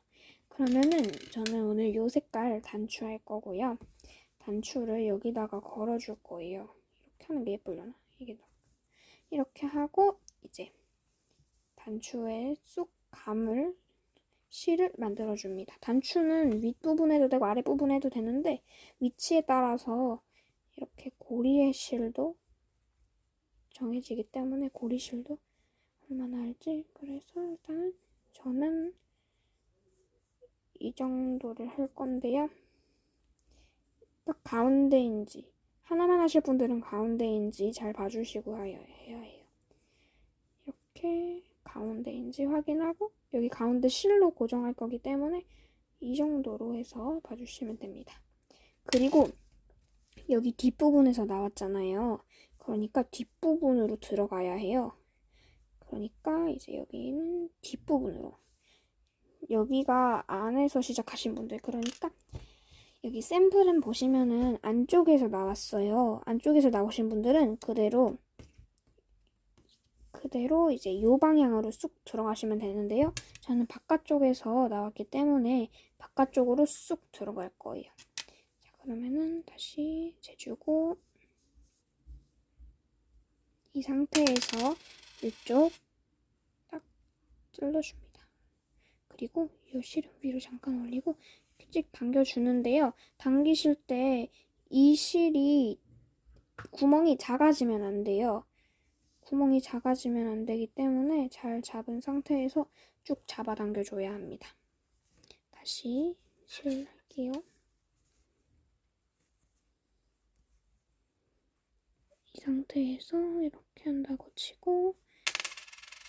그러면은 저는 오늘 이 색깔 단추 할 거고요. 단추를 여기다가 걸어줄 거예요. 이렇게 하는 게 예쁘려나? 이게 이렇게 하고 이제 단추에 쑥 감을 실을 만들어줍니다. 단추는 윗부분에도 되고 아랫부분에도 되는데 위치에 따라서 이렇게 고리의 실도 정해지기 때문에 고리실도 얼마나 할지 그래서 일단은 저는 이 정도를 할 건데요. 딱 가운데인지 하나만 하실 분들은 가운데인지 잘 봐주시고 해야 해요. 이렇게 가운데인지 확인하고 여기 가운데 실로 고정할 거기 때문에 이 정도로 해서 봐주시면 됩니다. 그리고 여기 뒷부분에서 나왔잖아요. 그러니까 뒷부분으로 들어가야 해요. 그러니까 이제 여기는 뒷부분으로 여기가 안에서 시작하신 분들 그러니까 여기 샘플은 보시면은 안쪽에서 나왔어요. 안쪽에서 나오신 분들은 그대로 이제 이 방향으로 쑥 들어가시면 되는데요. 저는 바깥쪽에서 나왔기 때문에 바깥쪽으로 쑥 들어갈 거예요. 자, 그러면은 다시 재주고 이 상태에서 이쪽 딱 찔러줍니다. 그리고 이 실은 위로 잠깐 올리고 찍 당겨주는데요. 당기실 때 이 실이 구멍이 작아지면 안 돼요. 구멍이 작아지면 안 되기 때문에 잘 잡은 상태에서 쭉 잡아 당겨줘야 합니다. 다시 실 할게요. 이 상태에서 이렇게 한다고 치고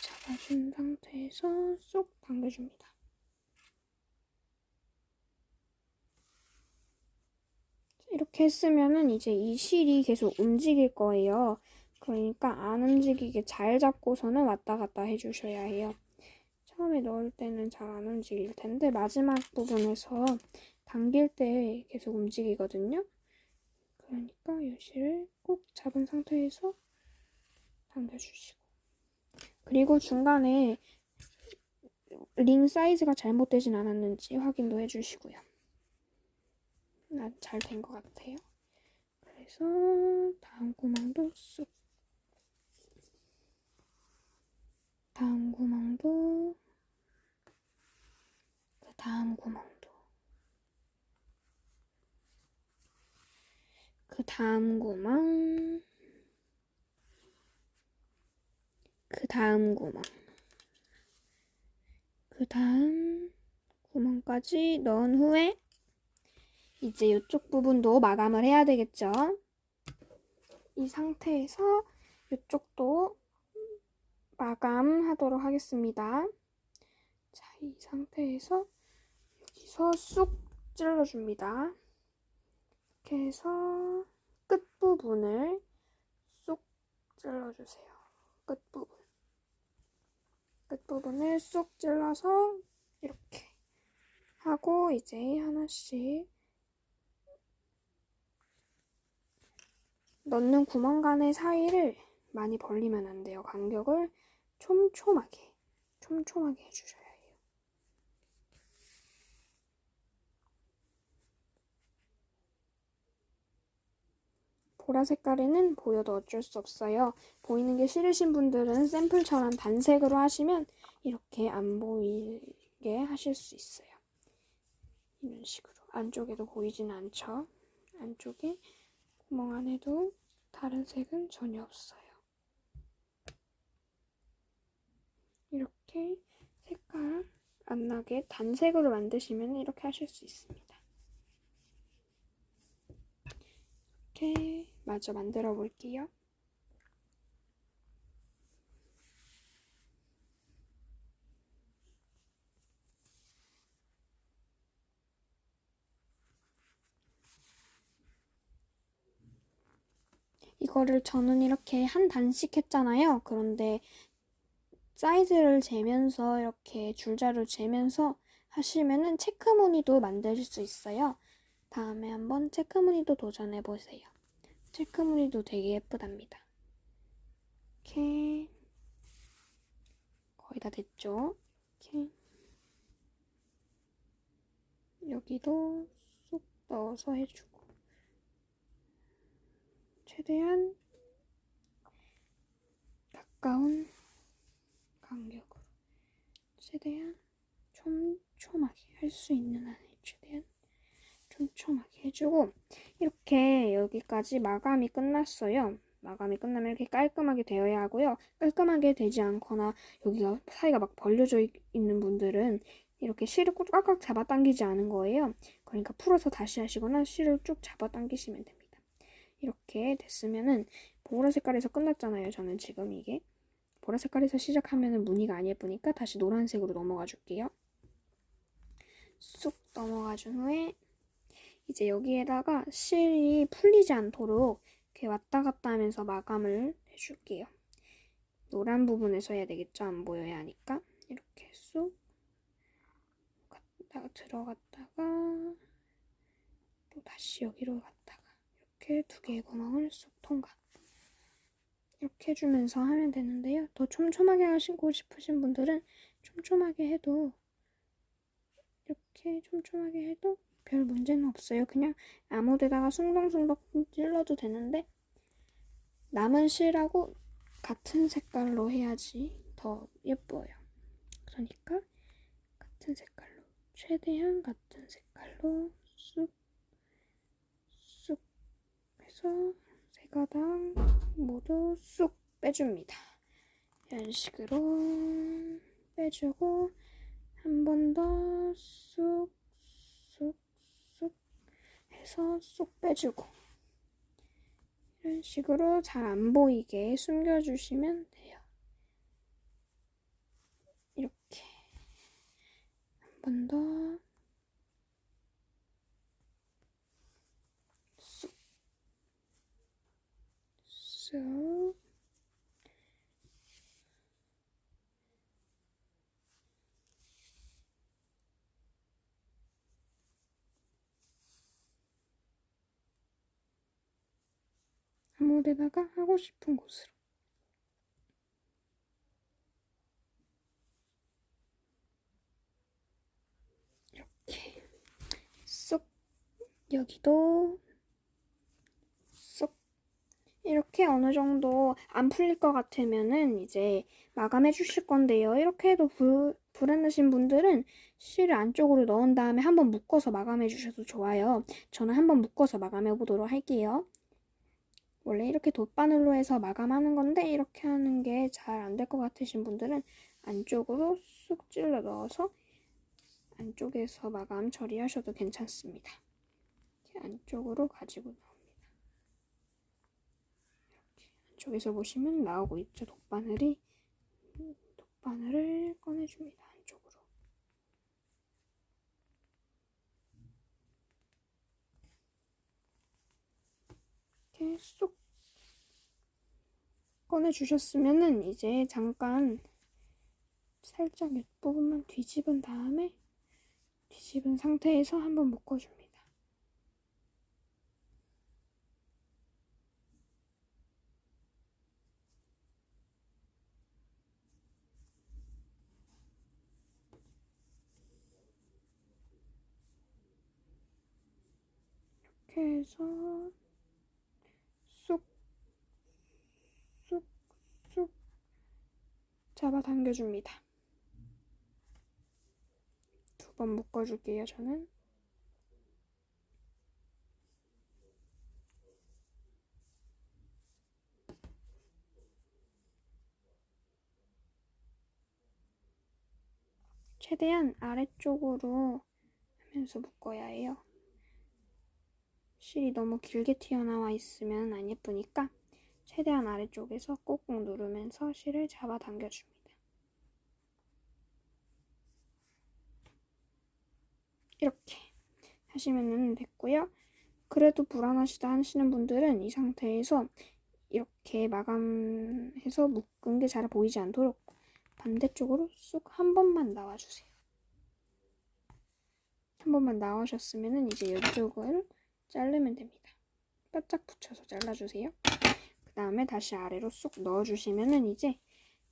잡아준 상태에서 쏙 당겨줍니다. 이렇게 했으면은 이제 이 실이 계속 움직일 거예요. 그러니까 안 움직이게 잘 잡고서는 왔다 갔다 해주셔야 해요. 자, 처음에 넣을 때는 잘 안 움직일 텐데 마지막 부분에서 당길 때 계속 움직이거든요. 그러니까 이 실을 꼭 잡은 상태에서 당겨주시고, 그리고 중간에 링 사이즈가 잘못되진 않았는지 확인도 해주시고요. 난 잘 된 것 같아요. 그래서 다음 구멍도 쑥, 다음 구멍도, 그 다음 구멍도, 그 다음 구멍, 그 다음 구멍, 그 다음 구멍까지 넣은 후에 이제 이쪽 부분도 마감을 해야 되겠죠. 이 상태에서 이쪽도 마감하도록 하겠습니다. 자, 이 상태에서 여기서 쑥 찔러줍니다. 이렇게 해서 끝부분을 쑥 찔러주세요. 끝부분을 쑥 찔러서 이렇게 하고 이제 하나씩 넣는 구멍 간의 사이를 많이 벌리면 안 돼요. 간격을 촘촘하게 해주셔야 해요. 보라 색깔에는 보여도 어쩔 수 없어요. 보이는 게 싫으신 분들은 샘플처럼 단색으로 하시면 이렇게 안 보이게 하실 수 있어요. 이런 식으로. 안쪽에도 보이지는 않죠. 안쪽에 구멍 안에도 다른 색은 전혀 없어요. 이렇게 색깔 안 나게 단색으로 만드시면 이렇게 하실 수 있습니다. 이렇게 마저 만들어 볼게요. 이거를 저는 이렇게 한 단씩 했잖아요. 그런데 사이즈를 재면서 이렇게 줄자로 재면서 하시면은 체크무늬도 만드실 수 있어요. 다음에 한번 체크무늬도 도전해보세요. 체크무늬도 되게 예쁘답니다. 이렇게 거의 다 됐죠? 이렇게 여기도 쏙 넣어서 해주고 최대한 가까운 간격으로 최대한 촘촘하게 할 수 있는 한에 최대한 촘촘하게 해주고 이렇게 여기까지 마감이 끝났어요. 마감이 끝나면 이렇게 깔끔하게 되어야 하고요. 깔끔하게 되지 않거나 여기가 사이가 막 벌려져 있는 분들은 이렇게 실을 꼭 꽉꽉 잡아당기지 않은 거예요. 그러니까 풀어서 다시 하시거나 실을 쭉 잡아당기시면 됩니다. 이렇게 됐으면은 보라 색깔에서 끝났잖아요. 저는 지금 이게 보라 색깔에서 시작하면은 무늬가 안 예쁘니까 다시 노란색으로 넘어가 줄게요. 쑥 넘어가 준 후에 이제 여기에다가 실이 풀리지 않도록 이렇게 왔다 갔다 하면서 마감을 해줄게요. 노란 부분에서 해야 되겠죠? 안 보여야 하니까. 이렇게 쑥 갔다가 들어갔다가 또 다시 여기로 갔다가 이렇게 두 개의 구멍을 쑥 통과. 이렇게 해주면서 하면 되는데요. 더 촘촘하게 하시고 싶으신 분들은 촘촘하게 해도 이렇게 촘촘하게 해도 별 문제는 없어요. 그냥 아무 데다가 숭덩숭덩 찔러도 되는데 남은 실하고 같은 색깔로 해야지 더 예뻐요. 그러니까 같은 색깔로 최대한 같은 색깔로 쑥 해서 세 가닥 모두 쑥 빼줍니다. 이런 식으로 빼주고 한 번 더 쑥 해서 쑥 빼주고 이런 식으로 잘 안 보이게 숨겨주시면 돼요. 이렇게 한 번 더 쑥 아무데다가 하고 싶은 곳으로. 이렇게 쏙, 여기도 쏙. 이렇게 어느 정도 안 풀릴 것 같으면은 이제 마감해 주실 건데요. 이렇게 해도 불안하신 분들은 실을 안쪽으로 넣은 다음에 한번 묶어서 마감해 주셔도 좋아요. 저는 한번 묶어서 마감해 보도록 할게요. 원래 이렇게 돗바늘로 해서 마감하는 건데 이렇게 하는 게 잘 안 될 것 같으신 분들은 안쪽으로 쑥 찔러 넣어서 안쪽에서 마감 처리하셔도 괜찮습니다. 이렇게 안쪽으로 가지고 나옵니다. 이렇게 안쪽에서 보시면 나오고 있죠. 돗바늘을 꺼내줍니다. 안쪽으로. 이렇게 쏙 꺼내주셨으면은 이제 잠깐 살짝 윗부분만 뒤집은 다음에 뒤집은 상태에서 한번 묶어줍니다. 이렇게 해서 쑥, 쑥, 쑥 잡아당겨줍니다. 2번 묶어줄게요, 저는. 최대한 아래쪽으로 하면서 묶어야 해요. 실이 너무 길게 튀어나와 있으면 안 예쁘니까 최대한 아래쪽에서 꾹꾹 누르면서 실을 잡아당겨줍니다. 이렇게 하시면 됐고요. 그래도 불안하시다 하시는 분들은 이 상태에서 이렇게 마감해서 묶은 게 잘 보이지 않도록 반대쪽으로 쑥 한 번만 나와주세요. 한 번만 나오셨으면 이제 이쪽을 자르면 됩니다. 바짝 붙여서 잘라주세요. 그 다음에 다시 아래로 쑥 넣어주시면 이제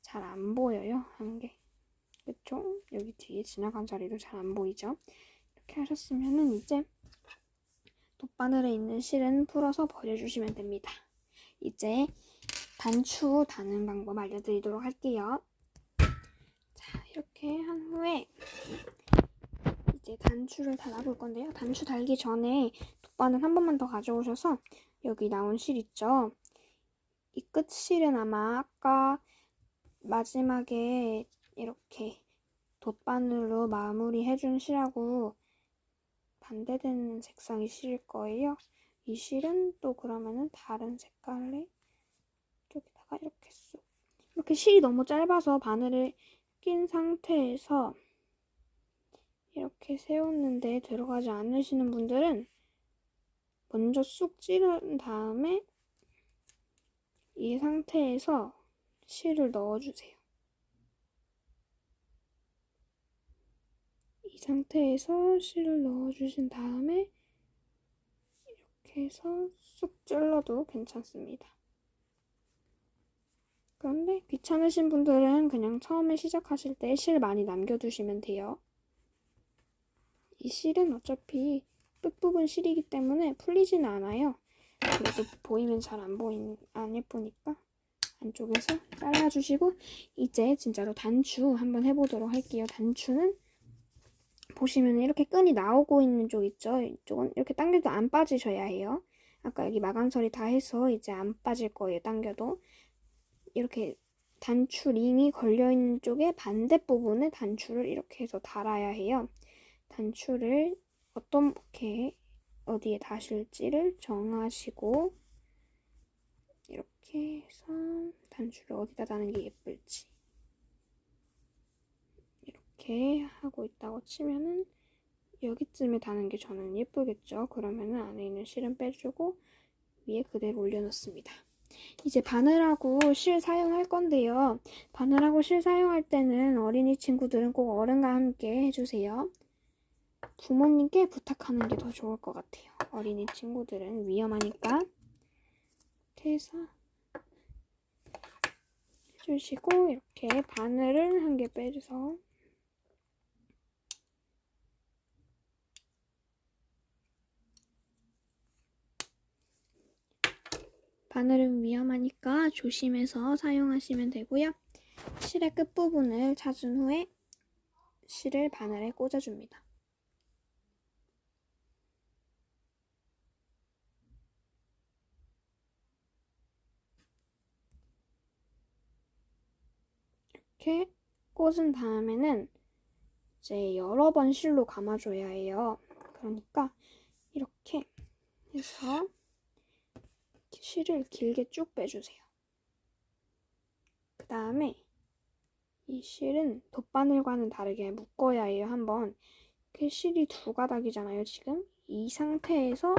잘 안 보여요. 한 개. 그쵸? 여기 뒤에 지나간 자리도 잘 안 보이죠? 이렇게 하셨으면 이제 돗바늘에 있는 실은 풀어서 버려주시면 됩니다. 이제 단추 다는 방법 알려드리도록 할게요. 자, 이렇게 한 후에 이제 단추를 달아볼 건데요. 단추 달기 전에 돗바늘 한 번만 더 가져오셔서 여기 나온 실 있죠? 이 끝 실은 아마 아까 마지막에 이렇게 돗바늘로 마무리해준 실하고 반대되는 색상의 실일 거예요. 이 실은 또 그러면은 다른 색깔의 쪽에다가 이렇게 쏙. 이렇게 실이 너무 짧아서 바늘을 낀 상태에서 이렇게 세웠는데 들어가지 않으시는 분들은 먼저 쑥 찌른 다음에 이 상태에서 실을 넣어주세요. 이 상태에서 실을 넣어주신 다음에 이렇게 해서 쑥 찔러도 괜찮습니다. 그런데 귀찮으신 분들은 그냥 처음에 시작하실 때 실 많이 남겨두시면 돼요. 이 실은 어차피 끝부분 실이기 때문에 풀리지는 않아요. 그래도 보이면 잘 안 예쁘니까 안쪽에서 잘라주시고 이제 진짜로 단추 한번 해보도록 할게요. 단추는 보시면 이렇게 끈이 나오고 있는 쪽 있죠? 이쪽은 이렇게 당겨도 안 빠지셔야 해요. 아까 여기 마감 처리 다 해서 이제 안 빠질 거예요. 당겨도. 이렇게 단추 링이 걸려있는 쪽에 반대부분에 단추를 이렇게 해서 달아야 해요. 단추를 어떻게 어디에 다실지를 정하시고 이렇게 해서 단추를 어디다 다는 게 예쁠지 이렇게 하고 있다고 치면은 여기쯤에 다는 게 저는 예쁘겠죠. 그러면은 안에 있는 실은 빼주고 위에 그대로 올려놓습니다. 이제 바늘하고 실 사용할 건데요. 바늘하고 실 사용할 때는 어린이 친구들은 꼭 어른과 함께 해주세요. 부모님께 부탁하는 게 더 좋을 것 같아요. 어린이 친구들은 위험하니까. 이렇게 해서 해주시고 이렇게 바늘을 한 개 빼서 바늘은 위험하니까 조심해서 사용하시면 되고요. 실의 끝부분을 찾은 후에 실을 바늘에 꽂아줍니다. 이렇게 꽂은 다음에는 이제 여러 번 실로 감아줘야 해요. 그러니까 이렇게 해서 실을 길게 쭉 빼주세요. 그 다음에 이 실은 돗바늘과는 다르게 묶어야 해요. 한번 그 실이 두 가닥이잖아요. 지금 이 상태에서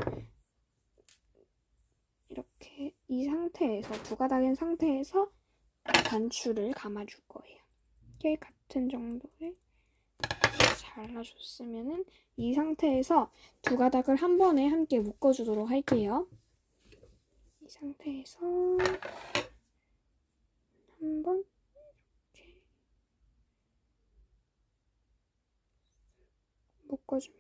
이렇게 이 상태에서 두 가닥인 상태에서 단추를 감아줄 거예요. 이렇게 같은 정도에 잘라줬으면은 이 상태에서 두 가닥을 한 번에 함께 묶어주도록 할게요. 이 상태에서 한번 이렇게 묶어줍니다.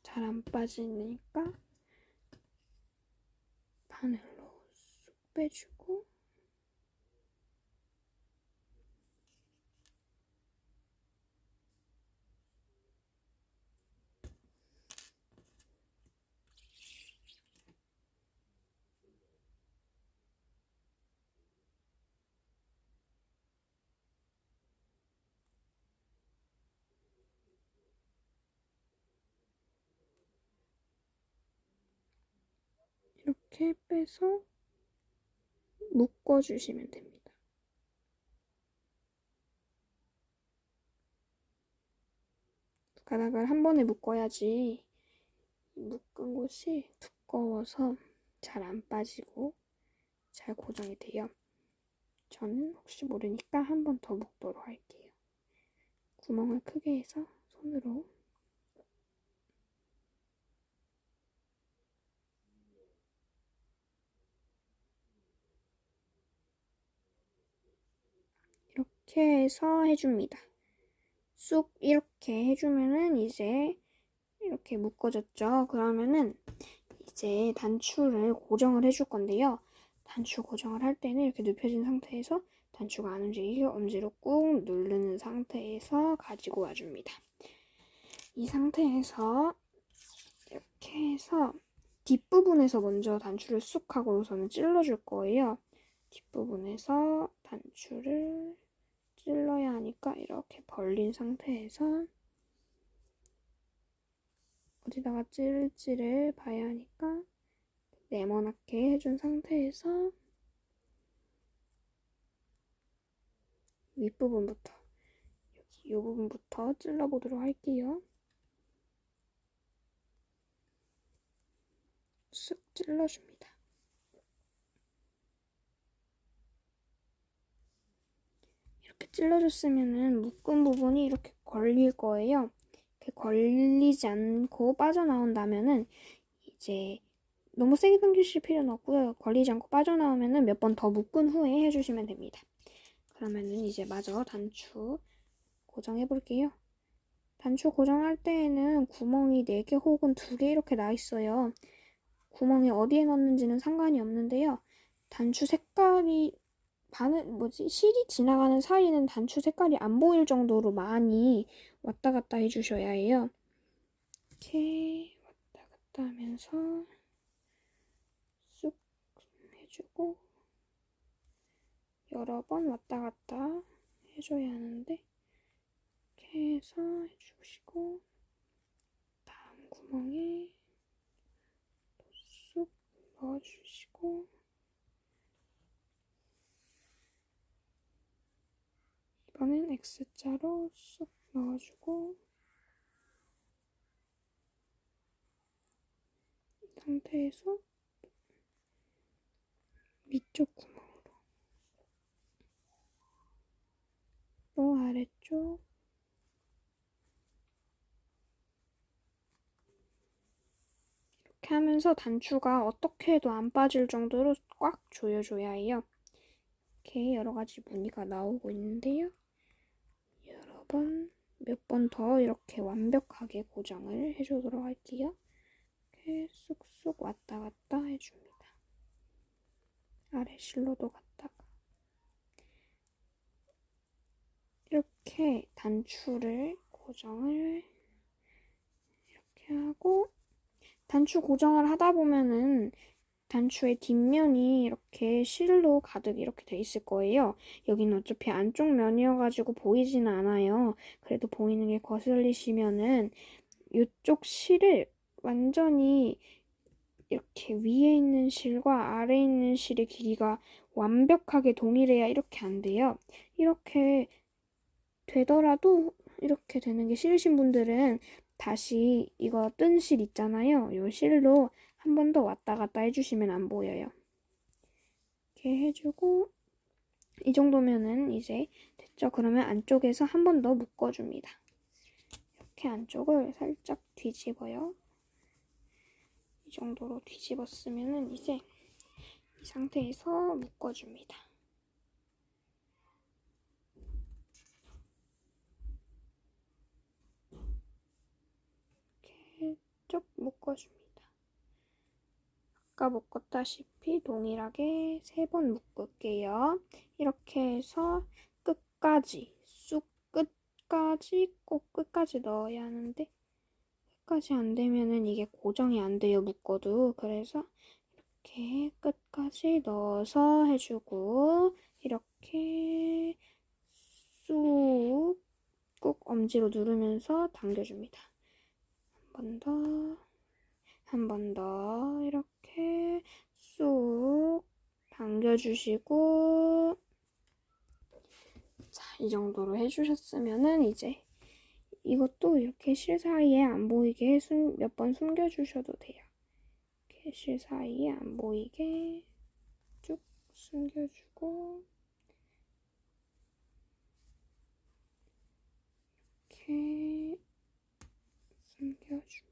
잘 안 빠지니까 바늘로 쑥 빼주고 이렇게 빼서 묶어주시면 됩니다. 두 가닥을 한 번에 묶어야지 묶은 곳이 두꺼워서 잘 안 빠지고 잘 고정이 돼요. 저는 혹시 모르니까 한 번 더 묶도록 할게요. 구멍을 크게 해서 손으로 이렇게 해서 해줍니다. 쑥 이렇게 해주면은 이제 이렇게 묶어졌죠. 그러면은 이제 단추를 고정을 해줄 건데요. 단추 고정을 할 때는 이렇게 눕혀진 상태에서 단추가 안 움직이게 엄지로 꾹 누르는 상태에서 가지고 와줍니다. 이 상태에서 이렇게 해서 뒷부분에서 먼저 단추를 쑥 하고서는 찔러줄 거예요. 뒷부분에서 단추를 찔러야 하니까 이렇게 벌린 상태에서 어디다가 찔릴지를 봐야 하니까 네모나게 해준 상태에서 윗부분부터 여기 이 부분부터 찔러보도록 할게요. 쑥 찔러줍니다. 이렇게 찔러줬으면은 묶은 부분이 이렇게 걸릴 거예요. 이렇게 걸리지 않고 빠져나온다면은 이제 너무 세게 당기실 필요는 없고요. 걸리지 않고 빠져나오면은 몇 번 더 묶은 후에 해주시면 됩니다. 그러면은 이제 마저 단추 고정해 볼게요. 단추 고정할 때에는 구멍이 4개 혹은 2개 이렇게 나 있어요. 구멍이 어디에 넣는지는 상관이 없는데요. 단추 색깔이 실이 지나가는 사이는 단추 색깔이 안 보일 정도로 많이 왔다 갔다 해주셔야 해요. 이렇게 왔다 갔다 하면서 쑥 해주고 여러 번 왔다 갔다 해줘야 하는데 이렇게 해서 해주시고 다음 구멍에 쑥 넣어주시고 이번엔 X자로 쑥 넣어주고 이 상태에서 위쪽 구멍으로 또 아래쪽 이렇게 하면서 단추가 어떻게 해도 안 빠질 정도로 꽉 조여줘야 해요. 이렇게 여러 가지 무늬가 나오고 있는데요. 여러 번, 몇 번 더 이렇게 완벽하게 고정을 해주도록 할게요. 이렇게 쑥쑥 왔다 갔다 해줍니다. 아래 실로도 갔다가 이렇게 단추를 고정을 이렇게 하고, 단추 고정을 하다 보면은 단추의 뒷면이 이렇게 실로 가득 이렇게 돼 있을 거예요. 여기는 어차피 안쪽 면이어가지고 보이지는 않아요. 그래도 보이는 게 거슬리시면은 이쪽 실을 완전히 이렇게 위에 있는 실과 아래에 있는 실의 길이가 완벽하게 동일해야 이렇게 안 돼요. 이렇게 되더라도 이렇게 되는 게 싫으신 분들은 다시 이거 뜬 실 있잖아요. 이 실로 한 번 더 왔다 갔다 해주시면 안 보여요. 이렇게 해주고 이 정도면은 이제 됐죠? 그러면 안쪽에서 한 번 더 묶어줍니다. 이렇게 안쪽을 살짝 뒤집어요. 이 정도로 뒤집었으면은 이제 이 상태에서 묶어줍니다. 이렇게 쭉 묶어줍니다. 아까 묶었다시피 동일하게 3번 묶을게요. 이렇게 해서 끝까지 쑥 끝까지 꼭 끝까지 넣어야 하는데 끝까지 안 되면은 이게 고정이 안 돼요, 묶어도. 그래서 이렇게 끝까지 넣어서 해주고 이렇게 쑥 꾹 엄지로 누르면서 당겨줍니다. 한 번 더 이렇게 쑥 당겨주시고, 자, 이 정도로 해주셨으면은 이제 이것도 이렇게 실 사이에 안 보이게 몇 번 숨겨주셔도 돼요. 이렇게 실 사이에 안 보이게 쭉 숨겨주고 이렇게 숨겨줍니다.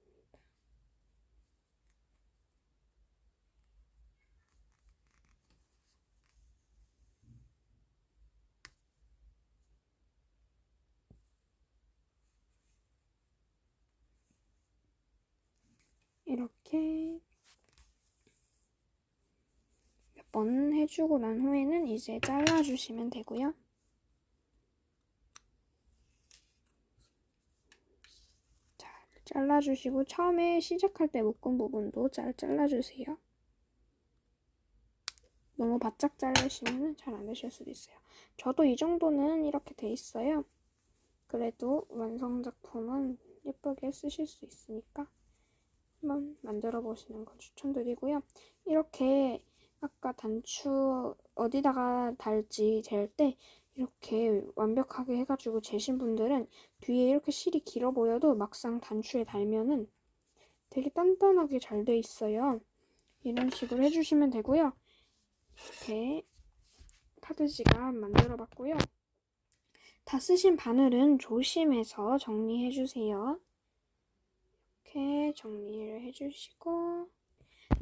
이렇게 몇 번 해주고 난 후에는 이제 잘라주시면 되고요. 자, 잘라주시고 처음에 시작할 때 묶은 부분도 잘 잘라주세요. 너무 바짝 자르시면 잘 안 되실 수도 있어요. 저도 이 정도는 이렇게 돼 있어요. 그래도 완성작품은 예쁘게 쓰실 수 있으니까 한번 만들어 보시는 걸 추천드리고요. 이렇게 아까 단추 어디다가 달지 잴 때 이렇게 완벽하게 해가지고 재신 분들은 뒤에 이렇게 실이 길어 보여도 막상 단추에 달면은 되게 단단하게 잘 돼 있어요. 이런 식으로 해주시면 되고요. 이렇게 카드지갑 만들어 봤고요. 다 쓰신 바늘은 조심해서 정리해주세요. 이렇게 정리를 해주시고,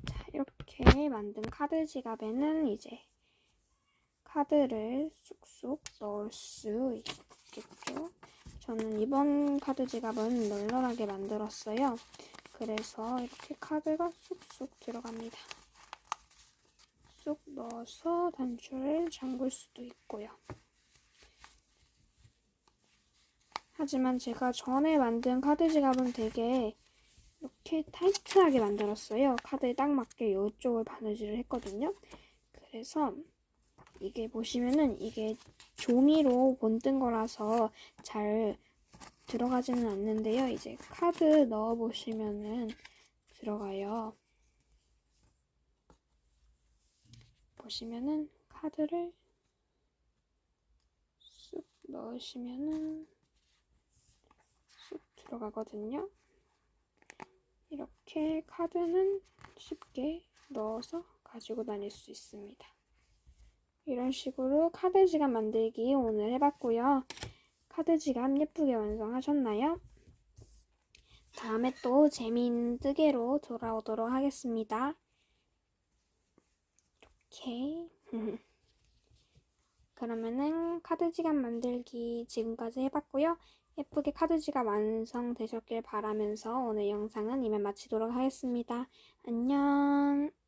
자, 이렇게 만든 카드 지갑에는 이제 카드를 쑥쑥 넣을 수 있겠죠. 저는 이번 카드 지갑은 널널하게 만들었어요. 그래서 이렇게 카드가 쑥쑥 들어갑니다. 쑥 넣어서 단추를 잠글 수도 있고요. 하지만 제가 전에 만든 카드 지갑은 되게 이렇게 타이트하게 만들었어요. 카드에 딱 맞게 이쪽을 바느질을 했거든요. 그래서 이게 보시면은 이게 종이로 본뜬 거라서 잘 들어가지는 않는데요. 이제 카드 넣어 보시면은 들어가요. 보시면은 카드를 쑥 넣으시면은 쑥 들어가거든요. 이렇게 카드는 쉽게 넣어서 가지고 다닐 수 있습니다. 이런 식으로 카드 지갑 만들기 오늘 해봤고요. 카드 지갑 예쁘게 완성하셨나요? 다음에 또 재미있는 뜨개로 돌아오도록 하겠습니다. 이렇게. 그러면은 카드 지갑 만들기 지금까지 해봤고요. 예쁘게 카드 지갑 완성되셨길 바라면서 오늘 영상은 이만 마치도록 하겠습니다. 안녕.